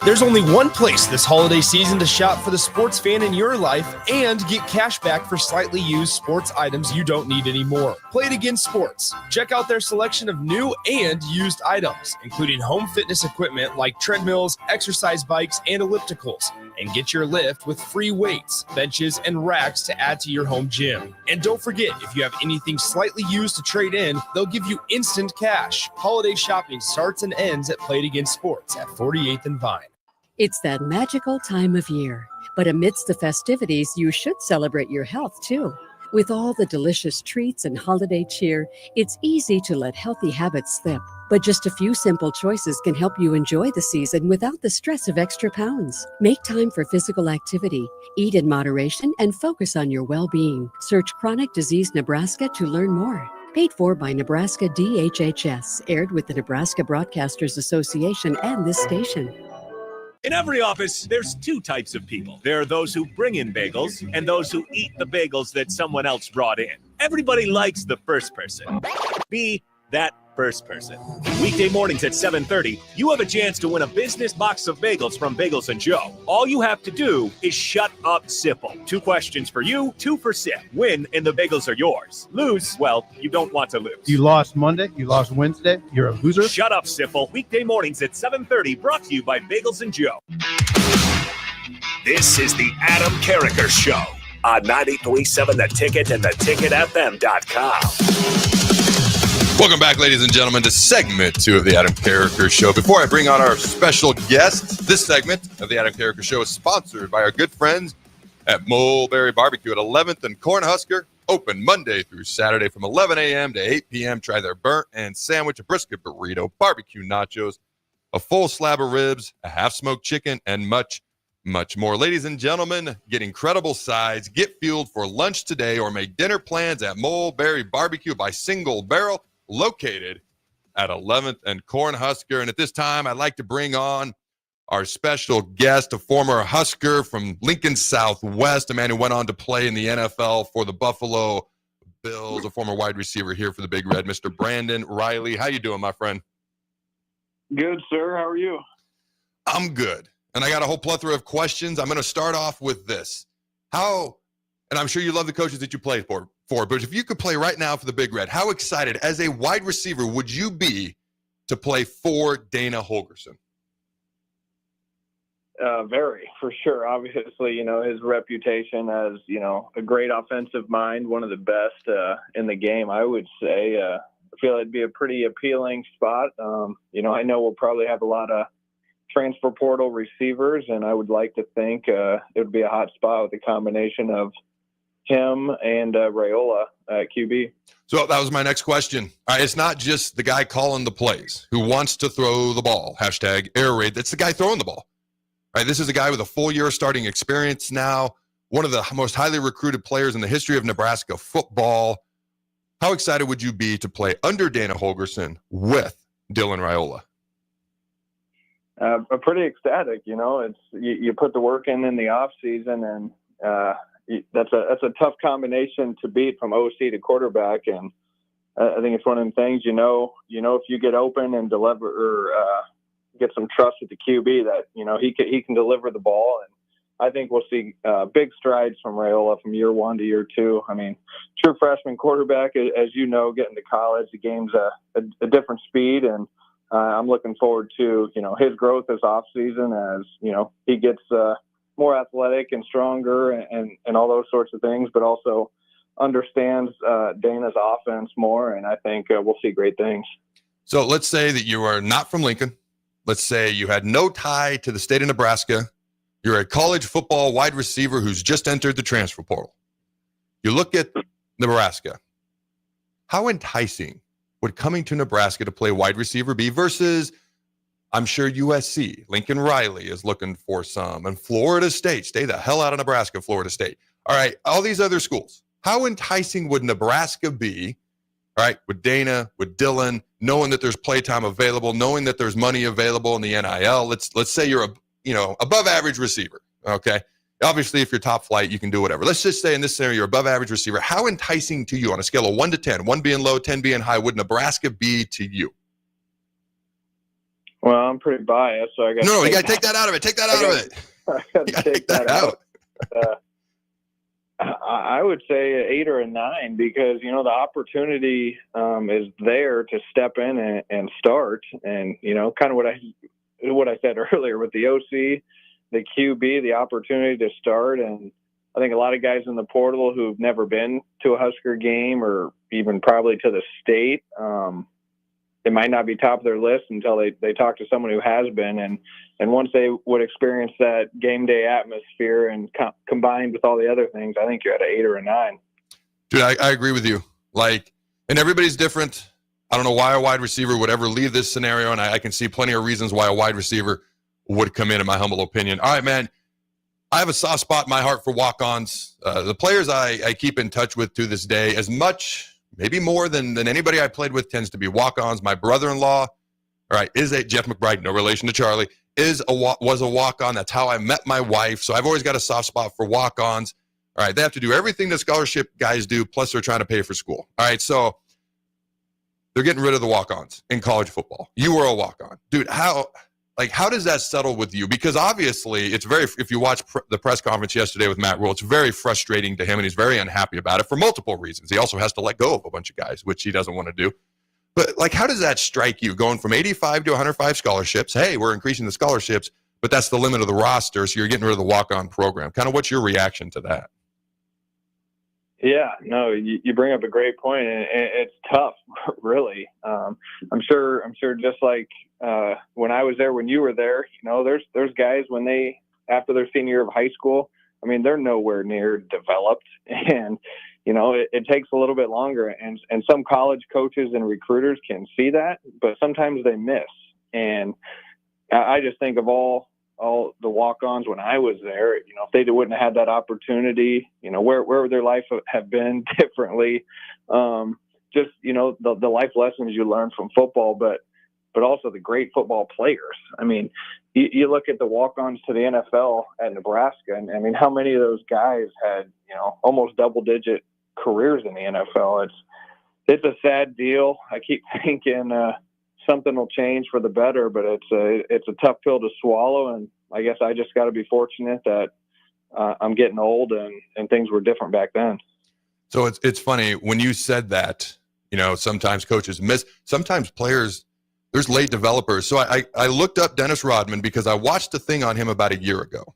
There's only one place this holiday season to shop for the sports fan in your life and get cash back for slightly used sports items you don't need anymore. Play It Again Sports. Check out their selection of new and used items, including home fitness equipment like treadmills, exercise bikes, and ellipticals. And get your lift with free weights, benches, and racks to add to your home gym. And don't forget, if you have anything slightly used to trade in, they'll give you instant cash. Holiday shopping starts and ends at Play It Again Sports at 48th and Vine. It's that magical time of year, but amidst the festivities, you should celebrate your health too. With all the delicious treats and holiday cheer, it's easy to let healthy habits slip. But just a few simple choices can help you enjoy the season without the stress of extra pounds. Make time for physical activity, eat in moderation, and focus on your well-being. Search Chronic Disease Nebraska to learn more. Paid for by Nebraska DHHS, aired with the Nebraska Broadcasters Association and this station. In every office, there's 2 types of people. There are those who bring in bagels and those who eat the bagels that someone else brought in. Everybody likes the first person. Be that first person. Weekday mornings at 7:30, you have a chance to win a business box of bagels from Bagels & Joe. All you have to do is shut up, Sipple. 2 questions for you, 2 for Sip. Win, and the bagels are yours. Lose, well, you don't want to lose. You lost Monday, you lost Wednesday, you're a loser. Shut up, Sipple. Weekday mornings at 7:30, brought to you by Bagels & Joe. This is the Adam Carriker Show on 93.7 The Ticket and theticketfm.com. Welcome back, ladies and gentlemen, to segment 2 of the Adam Carriker Show. Before I bring on our special guest, this segment of the Adam Carriker Show is sponsored by our good friends at Mulberry Barbecue at 11th and Cornhusker. Open Monday through Saturday from 11 a.m. to 8 p.m. Try their burnt and sandwich, a brisket burrito, barbecue nachos, a full slab of ribs, a half-smoked chicken, and much, much more. Ladies and gentlemen, get incredible sides, get fueled for lunch today, or make dinner plans at Mulberry Barbecue by Single Barrel, located at 11th and Cornhusker. And at this time, I'd like to bring on our special guest, a former Husker from Lincoln Southwest, a man who went on to play in the NFL for the Buffalo Bills, a former wide receiver here for the Big Red, Mr. Brandon Riley. How you doing, my friend? Good, sir. How are you? I'm good. And I got a whole plethora of questions. I'm going to start off with this. How, and I'm sure you love the coaches that you played for, but if you could play right now for the Big Red, how excited as a wide receiver would you be to play for Dana Holgorsen? Very, for sure. Obviously, his reputation as, a great offensive mind, one of the best in the game, I would say. I feel it'd be a pretty appealing spot. I know we'll probably have a lot of transfer portal receivers, and I would like to think it would be a hot spot with a combination of him and Raiola at QB. So that was my next question. All right, it's not just the guy calling the plays who wants to throw the ball, hashtag air raid. That's the guy throwing the ball. All right, this is a guy with a full year of starting experience now, one of the most highly recruited players in the history of Nebraska football. How excited would you be to play under Dana Holgorsen with Dylan Raiola? Pretty ecstatic. It's you put the work in the off season, and that's a tough combination to beat from OC to quarterback. And I think it's one of them things. If you get open and deliver or get some trust with the QB, that he can deliver the ball. And I think we'll see big strides from Raiola from year one to year two. I mean, true freshman quarterback, as you know, getting to college, the game's a different speed, and I'm looking forward to, his growth this offseason as, he gets more athletic and stronger and all those sorts of things, but also understands Dana's offense more, and I think we'll see great things. So let's say that you are not from Lincoln. Let's say you had no tie to the state of Nebraska. You're a college football wide receiver who's just entered the transfer portal. You look at Nebraska. How enticing would coming to Nebraska to play wide receiver be versus, I'm sure USC, Lincoln Riley is looking for some, and Florida State, stay the hell out of Nebraska, Florida State. All right, all these other schools. How enticing would Nebraska be, all right, with Dana, with Dylan, knowing that there's playtime available, knowing that there's money available in the NIL? Let's say you're above average receiver, okay? Obviously, if you're top flight, you can do whatever. Let's just say in this scenario, you're above average receiver. How enticing to you on a scale of 1 to 10, 1 being low, 10 being high, would Nebraska be to you? Well, I'm pretty biased, so I got you got to take that out of it. Take that out of it. I got to take that out. I would say 8 or 9 because, the opportunity is there to step in and start. And, kind of what I said earlier with the OC, the QB, the opportunity to start. And I think a lot of guys in the portal who've never been to a Husker game or even probably to the state, it might not be top of their list until they talk to someone who has been. And once they would experience that game day atmosphere and combined with all the other things, I think you're at an 8 or a 9. Dude, I agree with you. And everybody's different. I don't know why a wide receiver would ever leave this scenario, and I can see plenty of reasons why a wide receiver would come in my humble opinion. All right, man. I have a soft spot in my heart for walk-ons. The players I keep in touch with to this day, as much, maybe more than anybody I played with, tends to be walk-ons. My brother-in-law, all right, is a Jeff McBride, no relation to Charlie, was a walk-on. That's how I met my wife. So I've always got a soft spot for walk-ons. All right, they have to do everything that scholarship guys do, plus they're trying to pay for school. All right, so they're getting rid of the walk-ons in college football. You were a walk-on. Dude, how does that settle with you? Because obviously it's if you watch the press conference yesterday with Matt Rule, it's very frustrating to him, and he's very unhappy about it for multiple reasons. He also has to let go of a bunch of guys, which he doesn't want to do. But how does that strike you, going from 85 to 105 scholarships? Hey, we're increasing the scholarships, but that's the limit of the roster, so you're getting rid of the walk-on program. Kind of what's your reaction to that? Yeah, no, you bring up a great point, and it's tough, really. I'm sure just like when I was there, when you were there, there's guys when after their senior year of high school, I mean, they're nowhere near developed, and it takes a little bit longer, and some college coaches and recruiters can see that, but sometimes they miss. And I just think of all the walk-ons when I was there, if they wouldn't have had that opportunity, where would their life have been differently? Just, the life lessons you learn from football, but also the great football players. I mean, you look at the walk-ons to the NFL at Nebraska, and I mean, how many of those guys had, almost double-digit careers in the NFL? It's a sad deal. I keep thinking something will change for the better, but it's a tough pill to swallow. And I guess I just got to be fortunate that I'm getting old and things were different back then. So it's funny when you said that, sometimes coaches miss, sometimes players, there's late developers. So I looked up Dennis Rodman because I watched a thing on him about a year ago.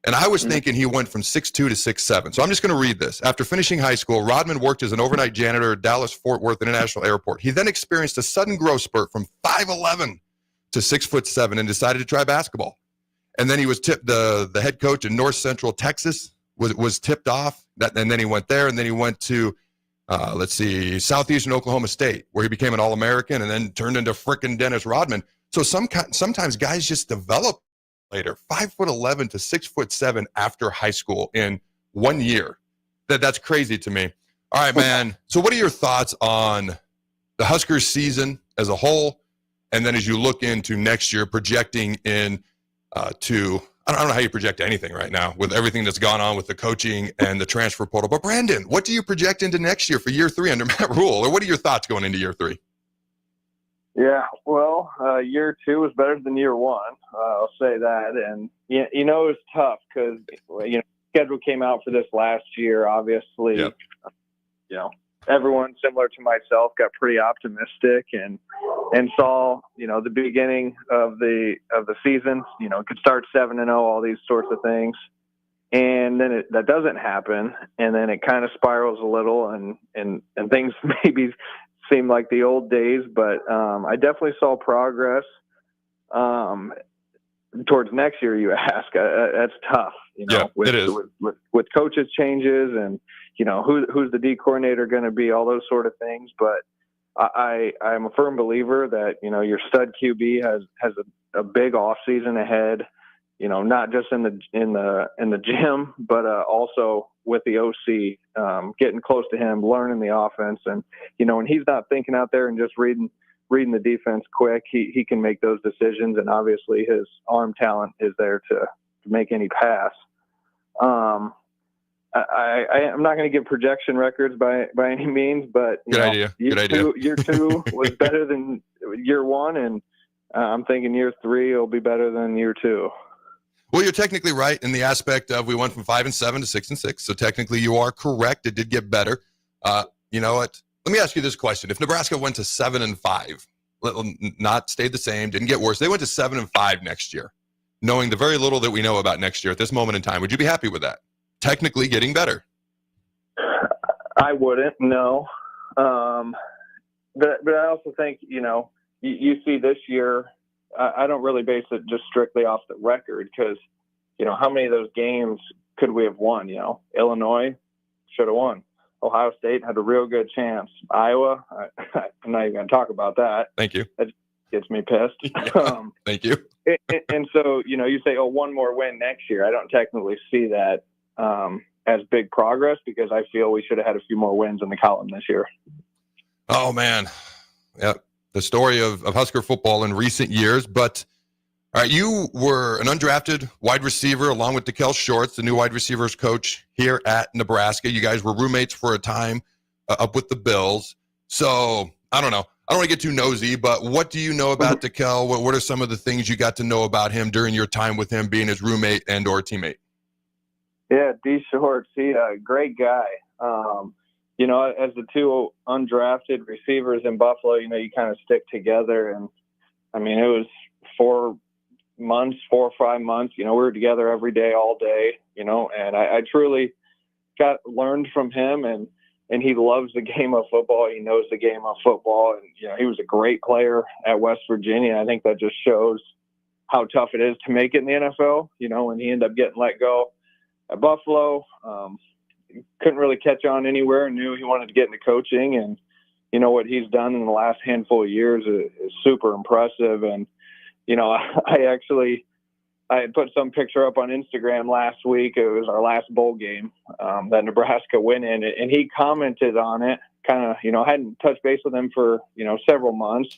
And I was thinking he went from 6'2" to 6'7". So I'm just going to read this. After finishing high school, Rodman worked as an overnight janitor at Dallas-Fort Worth International Airport. He then experienced a sudden growth spurt from 5'11" to 6'7" and decided to try basketball. And then he was tipped, the head coach in North Central Texas was tipped off. And then he went there, and then he went to, Southeastern Oklahoma State, where he became an All-American and then turned into frickin' Dennis Rodman. So sometimes guys just develop later, 5'11" to 6'7" after high school in 1 year. That's crazy to me. All right, man. So what are your thoughts on the Huskers season as a whole? And then as you look into next year, projecting in I don't know how you project anything right now with everything that's gone on with the coaching and the transfer portal. But Brandon, what do you project into next year for year 3 under Matt Rule? Or what are your thoughts going into year 3? Yeah, well, year 2 was better than year 1. I'll say that. And, it was tough because, schedule came out for this last year, obviously. Yep. Everyone similar to myself got pretty optimistic and saw, the beginning of the season, could start 7-0, all these sorts of things. And then that doesn't happen. And then it kind of spirals a little and things maybe seem like the old days, but I definitely saw progress towards next year. You ask, that's tough, it is. With coaches changes and, who's the D coordinator going to be, all those sort of things. But I'm a firm believer that, your stud QB has a big off season ahead, not just in the gym, but also with the OC, getting close to him, learning the offense. And, when he's not thinking out there and just reading the defense quick, he can make those decisions. And obviously his arm talent is there to make any pass. I'm not going to give projection records by any means, but Good idea. Year 2 was better than year 1. And I'm thinking year 3 will be better than year 2. Well, you're technically right in the aspect of we went from 5-7 to 6-6. So technically you are correct. It did get better. You know what? Let me ask you this question. If Nebraska went to 7-5, not stayed the same, didn't get worse, they went to 7-5 next year, knowing the very little that we know about next year at this moment in time, would you be happy with that? Technically getting better. I wouldn't, no. But I also think, you see this year, I don't really base it just strictly off the record because, how many of those games could we have won? Illinois should have won. Ohio State had a real good chance. Iowa, I'm not even going to talk about that. Thank you. That gets me pissed. Yeah, thank you. And so, you say, one more win next year. I don't technically see that as big progress because I feel we should have had a few more wins in the column this year. Oh, man. Yep. The story of Husker football in recent years. But, all right, you were an undrafted wide receiver along with DeKel Shorts, the new wide receivers coach here at Nebraska. You guys were roommates for a time up with the Bills. So, I don't know. I don't want to get too nosy, but what do you know about DeKel? What are some of the things you got to know about him during your time with him being his roommate and or teammate? Yeah, D Shorts, he's a great guy. As the two undrafted receivers in Buffalo, you kind of stick together. And, I mean, it was 4 or 5 months. We were together every day, all day, and I truly learned from him. And he loves the game of football. He knows the game of football. And, he was a great player at West Virginia. I think that just shows how tough it is to make it in the NFL, when he ended up getting let go at Buffalo. couldn't really catch on anywhere, and knew he wanted to get into coaching. And, you know, what he's done in the last handful of years is super impressive. And, you know, I had put some picture up on Instagram last week. It was our last bowl game that Nebraska went in, and he commented on it, kind of, you know, hadn't touched base with him for, you know, several months.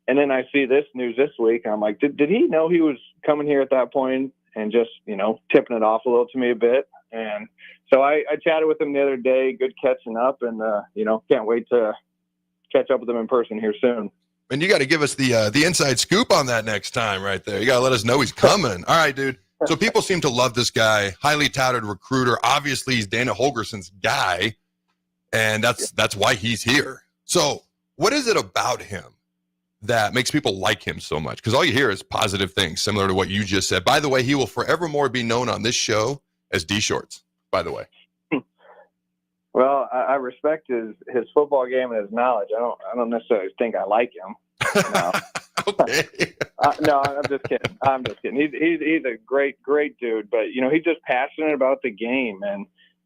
And then I see this news this week, and I'm like, did he know he was coming here at that point and just, you know, tipping it off a little to me a bit? And so I chatted with him the other day, good catching up, and, you know, can't wait to catch up with him in person here soon. And you got to give us the inside scoop on that next time right there. You got to let us know he's coming. All right, dude. So people seem to love this guy, highly touted recruiter. Obviously, he's Dana Holgerson's guy, and that's why he's here. So what is it about him that makes people like him so much? Because all you hear is positive things, similar to what you just said. By the way, he will forevermore be known on this show as D Shorts, by the way. Well, I respect his football game and his knowledge. I don't necessarily think I like him. No. Okay. No, I'm just kidding. He's a great dude, but you know, he's just passionate about the game,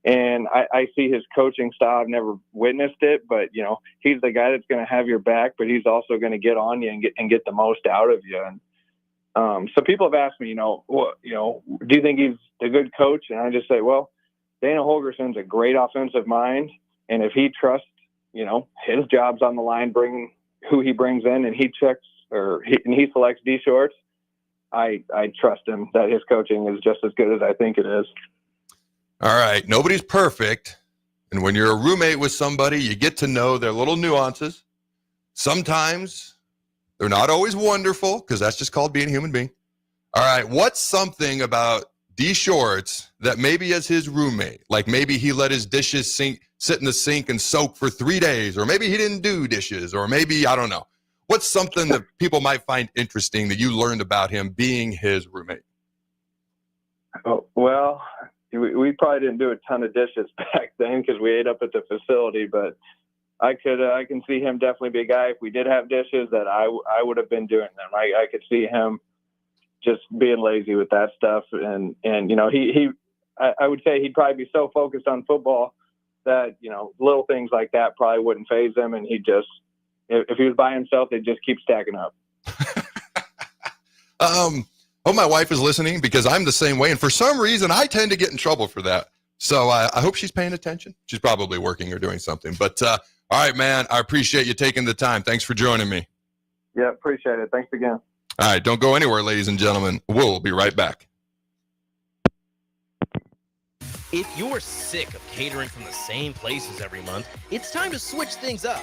and I see his coaching style. I've never witnessed it, but you know, he's the guy that's going to have your back, but he's also going to get on you and get the most out of you. And so people have asked me, you know, do you think he's a good coach? And I just say, well, Dana Holgerson's a great offensive mind, and if he trusts, you know, his job's on the line, bringing who he brings in, and he checks and he selects D Shorts, I trust him that his coaching is just as good as I think it is. All right, nobody's perfect, and when you're a roommate with somebody, you get to know their little nuances. Sometimes they're not always wonderful, because that's just called being a human being. All right, what's something about D Shorts that maybe as his roommate, like maybe he let his dishes sit in the sink and soak for 3 days, or maybe he didn't do dishes, or maybe, I don't know. What's something that people might find interesting that you learned about him being his roommate? Oh, well, we probably didn't do a ton of dishes back then because we ate up at the facility, but I can see him definitely be a guy, if we did have dishes, that I would have been doing them. I could see him just being lazy with that stuff. And you know, I would say he'd probably be so focused on football that, you know, little things like that probably wouldn't faze him. And he just, if he was by himself, they'd just keep stacking up. Hope my wife is listening, because I'm the same way. And for some reason, I tend to get in trouble for that. So I hope she's paying attention. She's probably working or doing something. But all right, man, I appreciate you taking the time. Thanks for joining me. Yeah, appreciate it. Thanks again. All right, don't go anywhere, ladies and gentlemen. We'll be right back. If you're sick of catering from the same places every month, it's time to switch things up.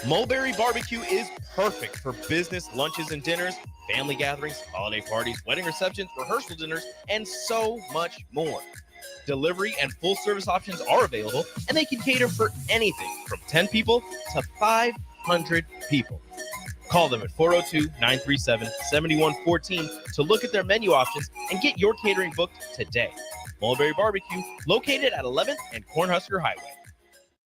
Mulberry Barbecue is perfect for business lunches and dinners, family gatherings, holiday parties, wedding receptions, rehearsal dinners, and so much more. Delivery and full-service options are available, and they can cater for anything from 10 people to 500 people. Call them at 402-937-7114 to look at their menu options and get your catering booked today. Mulberry Barbecue, located at 11th and Cornhusker Highway.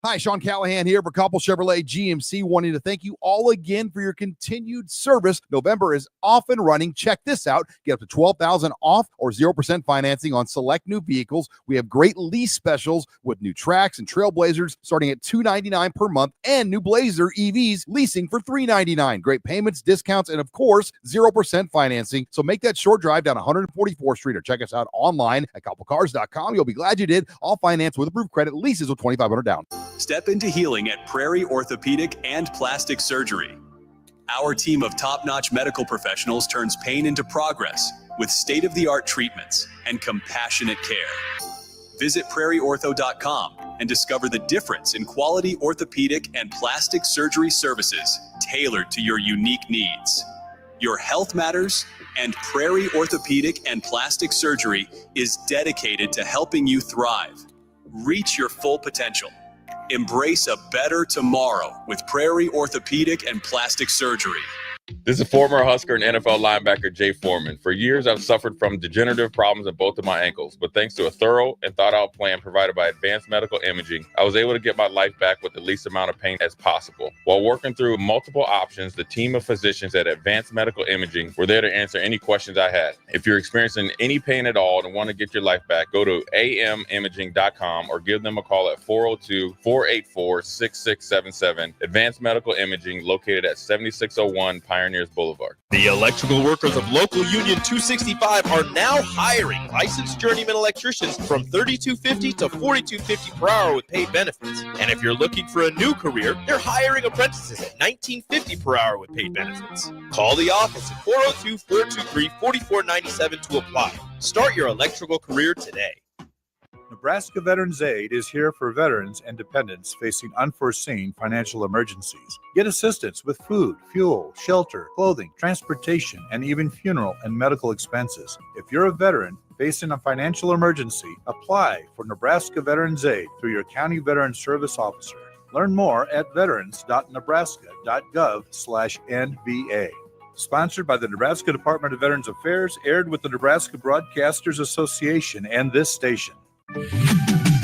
Hi, Sean Callahan here for Koppel Chevrolet GMC, wanting to thank you all again for your continued service. November is off and running. Check this out. Get up to $12,000 off or 0% financing on select new vehicles. We have great lease specials with new Trax and Trailblazers starting at $299 per month, and new Blazer EVs leasing for $399. Great payments, discounts, and of course, 0% financing. So make that short drive down 144th Street or check us out online at koppelcars.com. You'll be glad you did. All finance with approved credit, leases with $2,500 down. Step into healing at Prairie Orthopedic and Plastic Surgery. Our team of top-notch medical professionals turns pain into progress with state-of-the-art treatments and compassionate care. Visit prairieortho.com and discover the difference in quality orthopedic and plastic surgery services tailored to your unique needs. Your health matters, and Prairie Orthopedic and Plastic Surgery is dedicated to helping you thrive. Reach your full potential. Embrace a better tomorrow with Prairie Orthopedic and Plastic Surgery. This is former Husker and NFL linebacker Jay Foreman. For years, I've suffered from degenerative problems in both of my ankles, but thanks to a thorough and thought-out plan provided by Advanced Medical Imaging, I was able to get my life back with the least amount of pain as possible. While working through multiple options, the team of physicians at Advanced Medical Imaging were there to answer any questions I had. If you're experiencing any pain at all and want to get your life back, go to amimaging.com or give them a call at 402-484-6677. Advanced Medical Imaging, located at 7601 Pioneers Boulevard. The electrical workers of Local Union 265 are now hiring licensed journeyman electricians from $32.50 to $42.50 per hour with paid benefits. And if you're looking for a new career, they're hiring apprentices at $19.50 per hour with paid benefits. Call the office at 402-423-4497 to apply. Start your electrical career today. Nebraska Veterans Aid is here for veterans and dependents facing unforeseen financial emergencies. Get assistance with food, fuel, shelter, clothing, transportation, and even funeral and medical expenses. If you're a veteran facing a financial emergency, apply for Nebraska Veterans Aid through your county veteran service officer. Learn more at veterans.nebraska.gov/NVA. Sponsored by the Nebraska Department of Veterans Affairs, aired with the Nebraska Broadcasters Association and this station.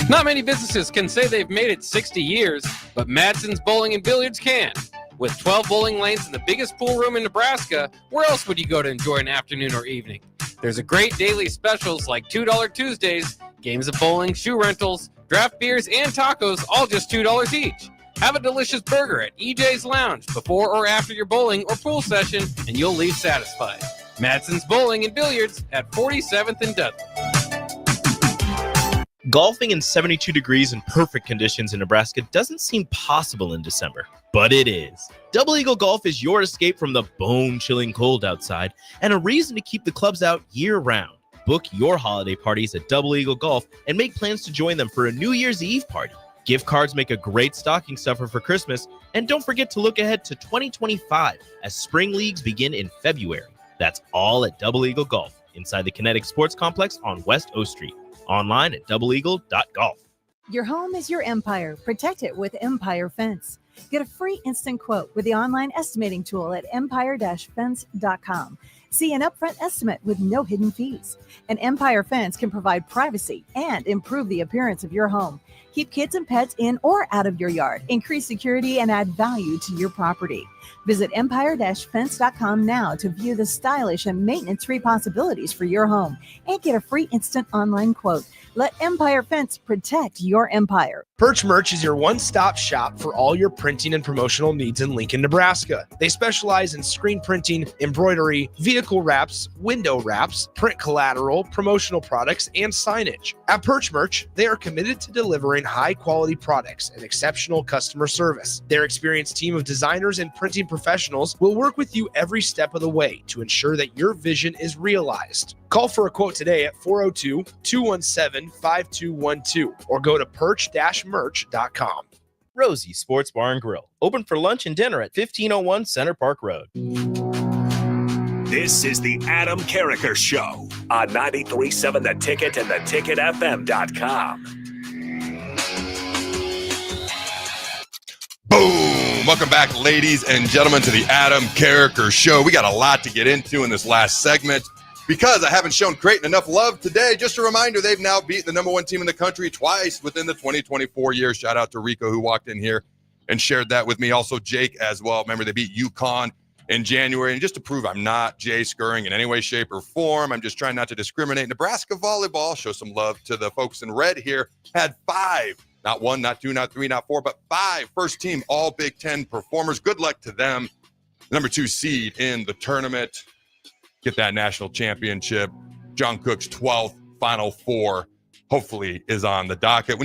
Not many businesses can say they've made it 60 years, but Madsen's Bowling and Billiards can. With 12 bowling lanes and the biggest pool room in Nebraska, where else would you go to enjoy an afternoon or evening? There's a great daily specials like $2 Tuesdays, games of bowling, shoe rentals, draft beers, and tacos, all just $2 each. Have a delicious burger at EJ's Lounge before or after your bowling or pool session, and you'll leave satisfied. Madsen's Bowling and Billiards at 47th and Dudley. Golfing in 72 degrees and perfect conditions in Nebraska doesn't seem possible in December, but it is. Double Eagle Golf is your escape from the bone-chilling cold outside and a reason to keep the clubs out year-round. Book your holiday parties at Double Eagle Golf and make plans to join them for a New Year's Eve party. Gift cards make a great stocking stuffer for Christmas, and don't forget to look ahead to 2025 as spring leagues begin in February. That's all at Double Eagle Golf, inside the Kinetic Sports Complex on West O Street. Online at doubleeagle.golf. Your home is your empire. Protect it with Empire Fence. Get a free instant quote with the online estimating tool at empire-fence.com. See an upfront estimate with no hidden fees. An Empire Fence can provide privacy and improve the appearance of your home. Keep kids and pets in or out of your yard. Increase security and add value to your property. Visit empire-fence.com now to view the stylish and maintenance-free possibilities for your home and get a free instant online quote. Let Empire Fence protect your empire. Perch Merch is your one-stop shop for all your printing and promotional needs in Lincoln, Nebraska. They specialize in screen printing, embroidery, vehicle wraps, window wraps, print collateral, promotional products, and signage. At Perch Merch, they are committed to delivering high-quality products and exceptional customer service. Their experienced team of designers and printing professionals will work with you every step of the way to ensure that your vision is realized. Call for a quote today at 402-217-5212 or go to perch-merch.com. Rosie Sports Bar and Grill, open for lunch and dinner at 1501 Center Park Road. This is the Adam Carriker Show on 93.7 The Ticket and theticketfm.com. Boom! Welcome back, ladies and gentlemen, to the Adam Carriker Show. We got a lot to get into in this last segment. Because I haven't shown Creighton enough love today, just a reminder, they've now beaten the number one team in the country twice within the 2024 year. Shout out to Rico, who walked in here and shared that with me. Also, Jake as well. Remember, they beat UConn in January. And just to prove I'm not Jay scurrying in any way, shape, or form, I'm just trying not to discriminate. Nebraska volleyball, show some love to the folks in red here, had 5, not 1, not 2, not 3, not 4, but 5 first-team all Big Ten performers. Good luck to them. Number 2 seed in the tournament. Get that national championship. John Cook's 12th Final Four hopefully is on the docket.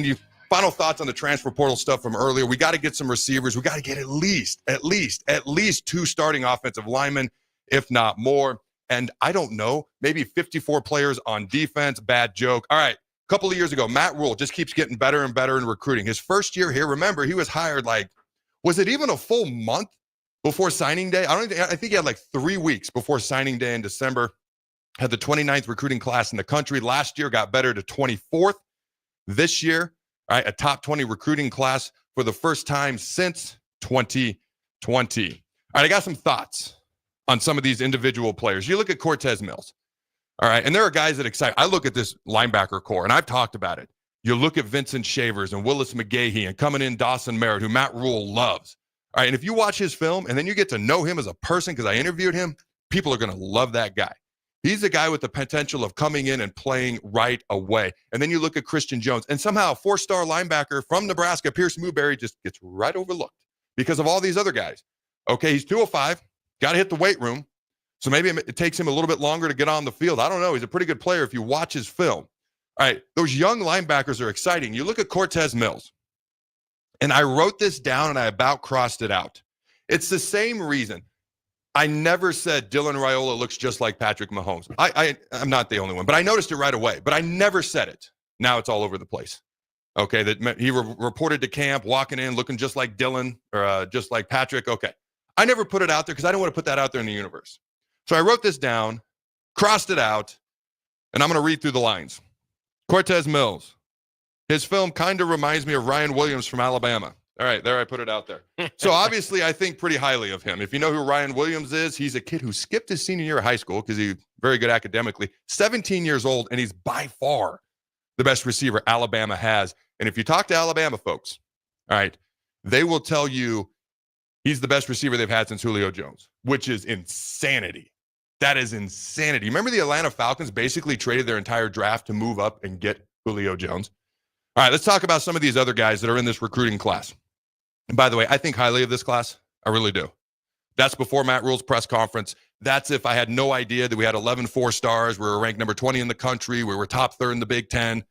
Final thoughts on the transfer portal stuff from earlier. We got to get some receivers. We got to get at least 2 starting offensive linemen, if not more. And I don't know, maybe 54 players on defense. Bad joke. All right. A couple of years ago, Matt Rule just keeps getting better and better in recruiting. His first year here, remember, he was hired was it even a full month before signing day? I think he had 3 weeks before signing day in December. Had the 29th recruiting class in the country. Last year got better to 24th. This year, all right, a top 20 recruiting class for the first time since 2020. All right, I got some thoughts on some of these individual players. You look at Cortez Mills, all right, and there are guys that excite. I look at this linebacker core, and I've talked about it. You look at Vincent Shavers and Willis McGahee and coming in Dawson Merritt, who Matt Rule loves. All right, and if you watch his film and then you get to know him as a person, because I interviewed him, people are going to love that guy. He's a guy with the potential of coming in and playing right away. And then you look at Christian Jones, and somehow a 4-star linebacker from Nebraska, Pierce Mooberry, just gets right overlooked because of all these other guys. Okay, he's 205, got to hit the weight room. So maybe it takes him a little bit longer to get on the field. I don't know. He's a pretty good player if you watch his film. All right, those young linebackers are exciting. You look at Cortez Mills, and I wrote this down and I about crossed it out. It's the same reason. I never said Dylan Raiola looks just like Patrick Mahomes. I'm not the only one, but I noticed it right away. But I never said it. Now it's all over the place. Okay, that he reported to camp, walking in, looking just like Dylan or just like Patrick. Okay, I never put it out there because I didn't want to put that out there in the universe. So I wrote this down, crossed it out, and I'm going to read through the lines. Cortez Mills. His film kind of reminds me of Ryan Williams from Alabama. All right, there I put it out there. So obviously I think pretty highly of him. If you know who Ryan Williams is, he's a kid who skipped his senior year of high school because he's very good academically, 17 years old, and he's by far the best receiver Alabama has. And if you talk to Alabama folks, all right, they will tell you he's the best receiver they've had since Julio Jones, which is insanity. That is insanity. Remember the Atlanta Falcons basically traded their entire draft to move up and get Julio Jones? All right, let's talk about some of these other guys that are in this recruiting class. And by the way, I think highly of this class. I really do. That's before Matt Rule's press conference. That's if I had no idea that we had 11 4-stars. We were ranked number 20 in the country. We were top third in the Big Ten.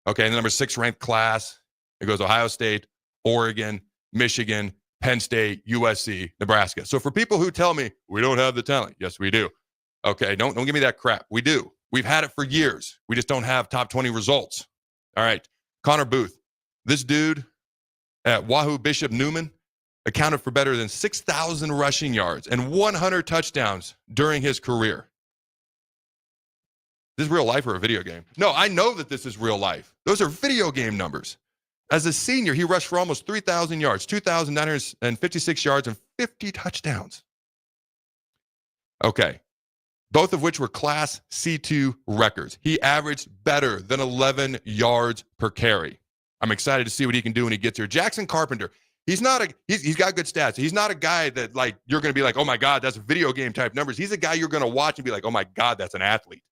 Okay, and the number 6 ranked class. It goes Ohio State, Oregon, Michigan, Penn State, USC, Nebraska. So for people who tell me we don't have the talent, yes, we do. Okay, don't give me that crap. We do. We've had it for years. We just don't have top 20 results. All right, Connor Booth. This dude at Wahoo Bishop Newman accounted for better than 6,000 rushing yards and 100 touchdowns during his career. This is real life or a video game? No, I know that this is real life. Those are video game numbers. As a senior, he rushed for almost 3,000 yards, 2,956 yards, and 50 touchdowns. Okay, both of which were Class C2 records. He averaged better than 11 yards per carry. I'm excited to see what he can do when he gets here. Jackson Carpenter, he's got good stats. He's not a guy that like you're going to be like, oh my God, that's video game type numbers. He's a guy you're going to watch and be like, oh my God, that's an athlete.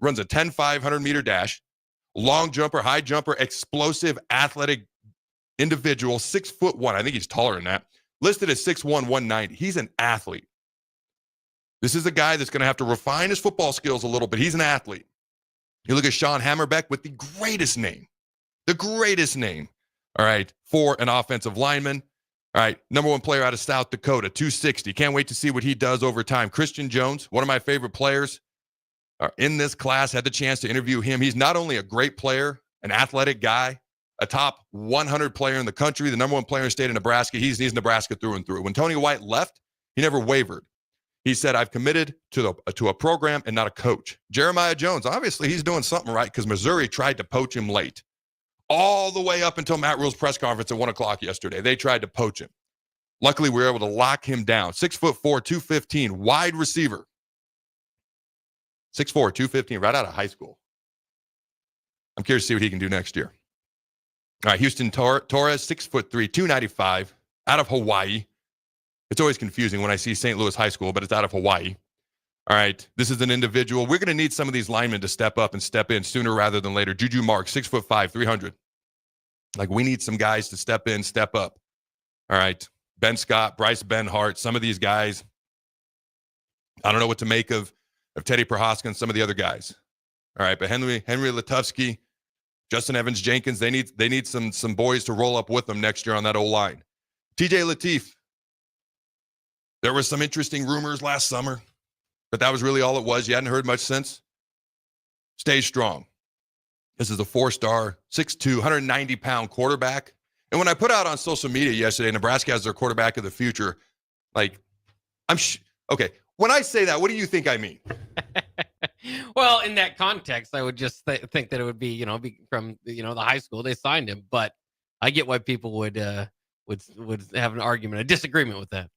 Runs a 10-5 100-meter dash, long jumper, high jumper, explosive, athletic individual, 6'1". I think he's taller than that. Listed as 6'1", 190. He's an athlete. This is a guy that's going to have to refine his football skills a little bit. He's an athlete. You look at Sean Hammerbeck with the greatest name, all right, for an offensive lineman. All right, number 1 player out of South Dakota, 260. Can't wait to see what he does over time. Christian Jones, one of my favorite players in this class, had the chance to interview him. He's not only a great player, an athletic guy, a top 100 player in the country, the number 1 player in the state of Nebraska. He's Nebraska through and through. When Tony White left, he never wavered. He said, I've committed to a program and not a coach. Jeremiah Jones, obviously he's doing something right because Missouri tried to poach him late. All the way up until Matt Rule's press conference at 1 o'clock yesterday. They tried to poach him. Luckily, we were able to lock him down. 6'4", 215, wide receiver. 6'4", 215, right out of high school. I'm curious to see what he can do next year. All right, Houston Torres, 6'3", 295, out of Hawaii. It's always confusing when I see St. Louis High School, but it's out of Hawaii. All right, this is an individual. We're going to need some of these linemen to step up and step in sooner rather than later. Juju Marks, 6'5", 300. Like, we need some guys to step in, step up. All right, Ben Scott, Bryce Benhart, some of these guys. I don't know what to make of Teddy Prohaska and some of the other guys. All right, but Henry Latufsky, Justin Evans-Jenkins, they need some boys to roll up with them next year on that O-line. TJ Lateef. There was some interesting rumors last summer, but that was really all it was. You hadn't heard much since. Stay strong. This is a 4-star, 6'2", 190-pound quarterback. And when I put out on social media yesterday, Nebraska has their quarterback of the future, like, okay, when I say that, what do you think I mean? Well, in that context, I would just think that it would be, from, the high school. They signed him, but I get why people would have an argument, a disagreement with that.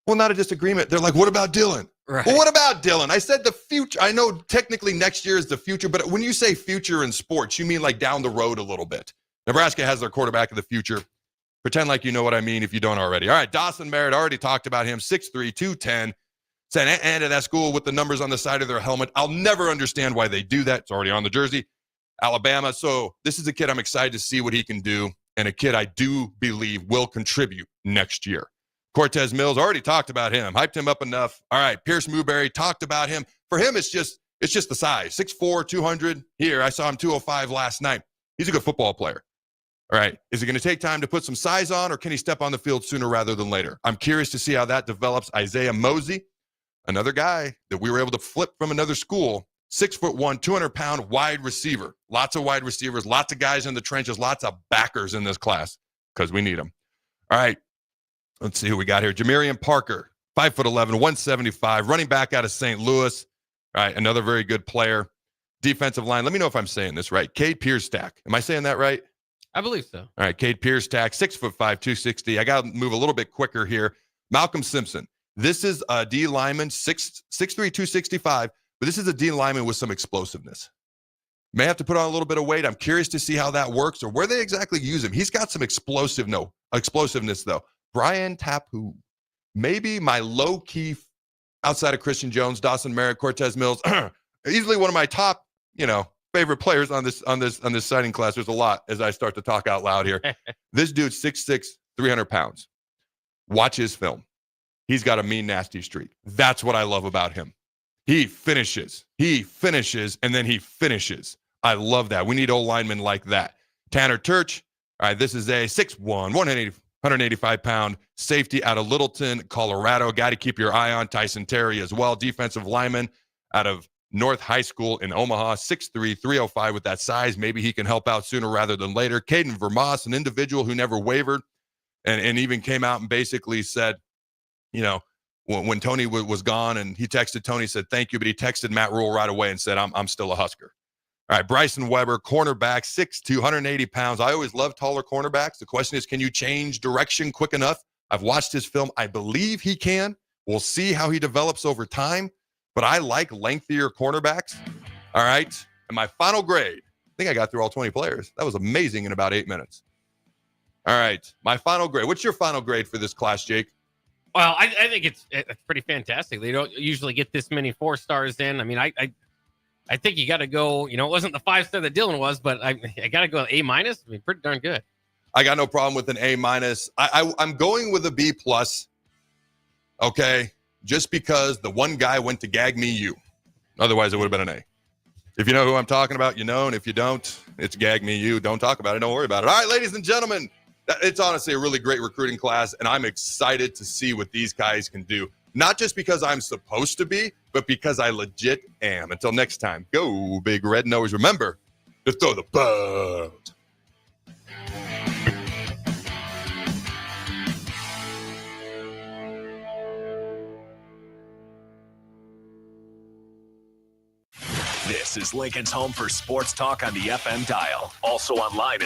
Well, not a disagreement. They're like, what about Dylan? Right. Well, what about Dylan? I said the future. I know technically next year is the future, but when you say future in sports, you mean like down the road a little bit. Nebraska has their quarterback of the future. Pretend like you know what I mean if you don't already. All right, Dawson Merritt, already talked about him, 6'3", 210. Sent at that school with the numbers on the side of their helmet. I'll never understand why they do that. It's already on the jersey. Alabama. So this is a kid I'm excited to see what he can do, and a kid I do believe will contribute next year. Cortez Mills, already talked about him. Hyped him up enough. All right, Pierce Newberry, talked about him. For him, it's just the size. 6'4", 200. Here, I saw him 205 last night. He's a good football player. All right, is it going to take time to put some size on, or can he step on the field sooner rather than later? I'm curious to see how that develops. Isaiah Mosey, another guy that we were able to flip from another school, 6'1", 200-pound wide receiver. Lots of wide receivers, lots of guys in the trenches, lots of backers in this class because we need them. All right, let's see who we got here. Jamarian Parker, 5'11", 175, running back out of St. Louis. All right, another very good player. Defensive line, let me know if I'm saying this right. Cade Pierstack. Am I saying that right? I believe so. All right, Cade Pierstack, 6'5", 260. I got to move a little bit quicker here. Malcolm Simpson. This is a D lineman, 6'3", 265, but this is a D lineman with some explosiveness. May have to put on a little bit of weight. I'm curious to see how that works or where they exactly use him. He's got some explosiveness, though. Brian Tapu, maybe my low-key outside of Christian Jones, Dawson Merritt, Cortez Mills, easily one of my top, favorite players on this signing class. There's a lot as I start to talk out loud here. This dude's 6'6", 300 pounds. Watch his film. He's got a mean, nasty streak. That's what I love about him. He finishes, and then he finishes. I love that. We need old linemen like that. Tanner Turch. All right, this is a 6'1", 185-pound safety out of Littleton, Colorado. Got to keep your eye on Tyson Terry as well. Defensive lineman out of North High School in Omaha, 6'3", 305 with that size. Maybe he can help out sooner rather than later. Caden Vermas, an individual who never wavered and even came out and basically said, when Tony was gone and he texted Tony, said, thank you, but he texted Matt Rule right away and said, I'm still a Husker. All right, Bryson Weber, cornerback, 6'2", 180 pounds. I always love taller cornerbacks. The question is, can you change direction quick enough? I've watched his film. I believe he can. We'll see how he develops over time, but I like lengthier cornerbacks. All right, and my final grade, I think I got through all 20 players. That was amazing in about 8 minutes. All right, my final grade. What's your final grade for this class, Jake? Well, I think it's pretty fantastic. They don't usually get this many 4 stars in. I mean, I think you got to go, it wasn't the 5-star that Dylan was, but I got to go A-. I mean, pretty darn good. I got no problem with an A-. I'm going with a B+. Okay, just because the one guy went to gag me you. Otherwise, it would have been an A. If you know who I'm talking about, and if you don't, it's gag me you. Don't talk about it. Don't worry about it. All right, ladies and gentlemen, it's honestly a really great recruiting class, and I'm excited to see what these guys can do. Not just because I'm supposed to be, but because I legit am. Until next time, go Big Red Nose. Remember to throw the boat. This is Lincoln's home for sports talk on the FM dial. Also online at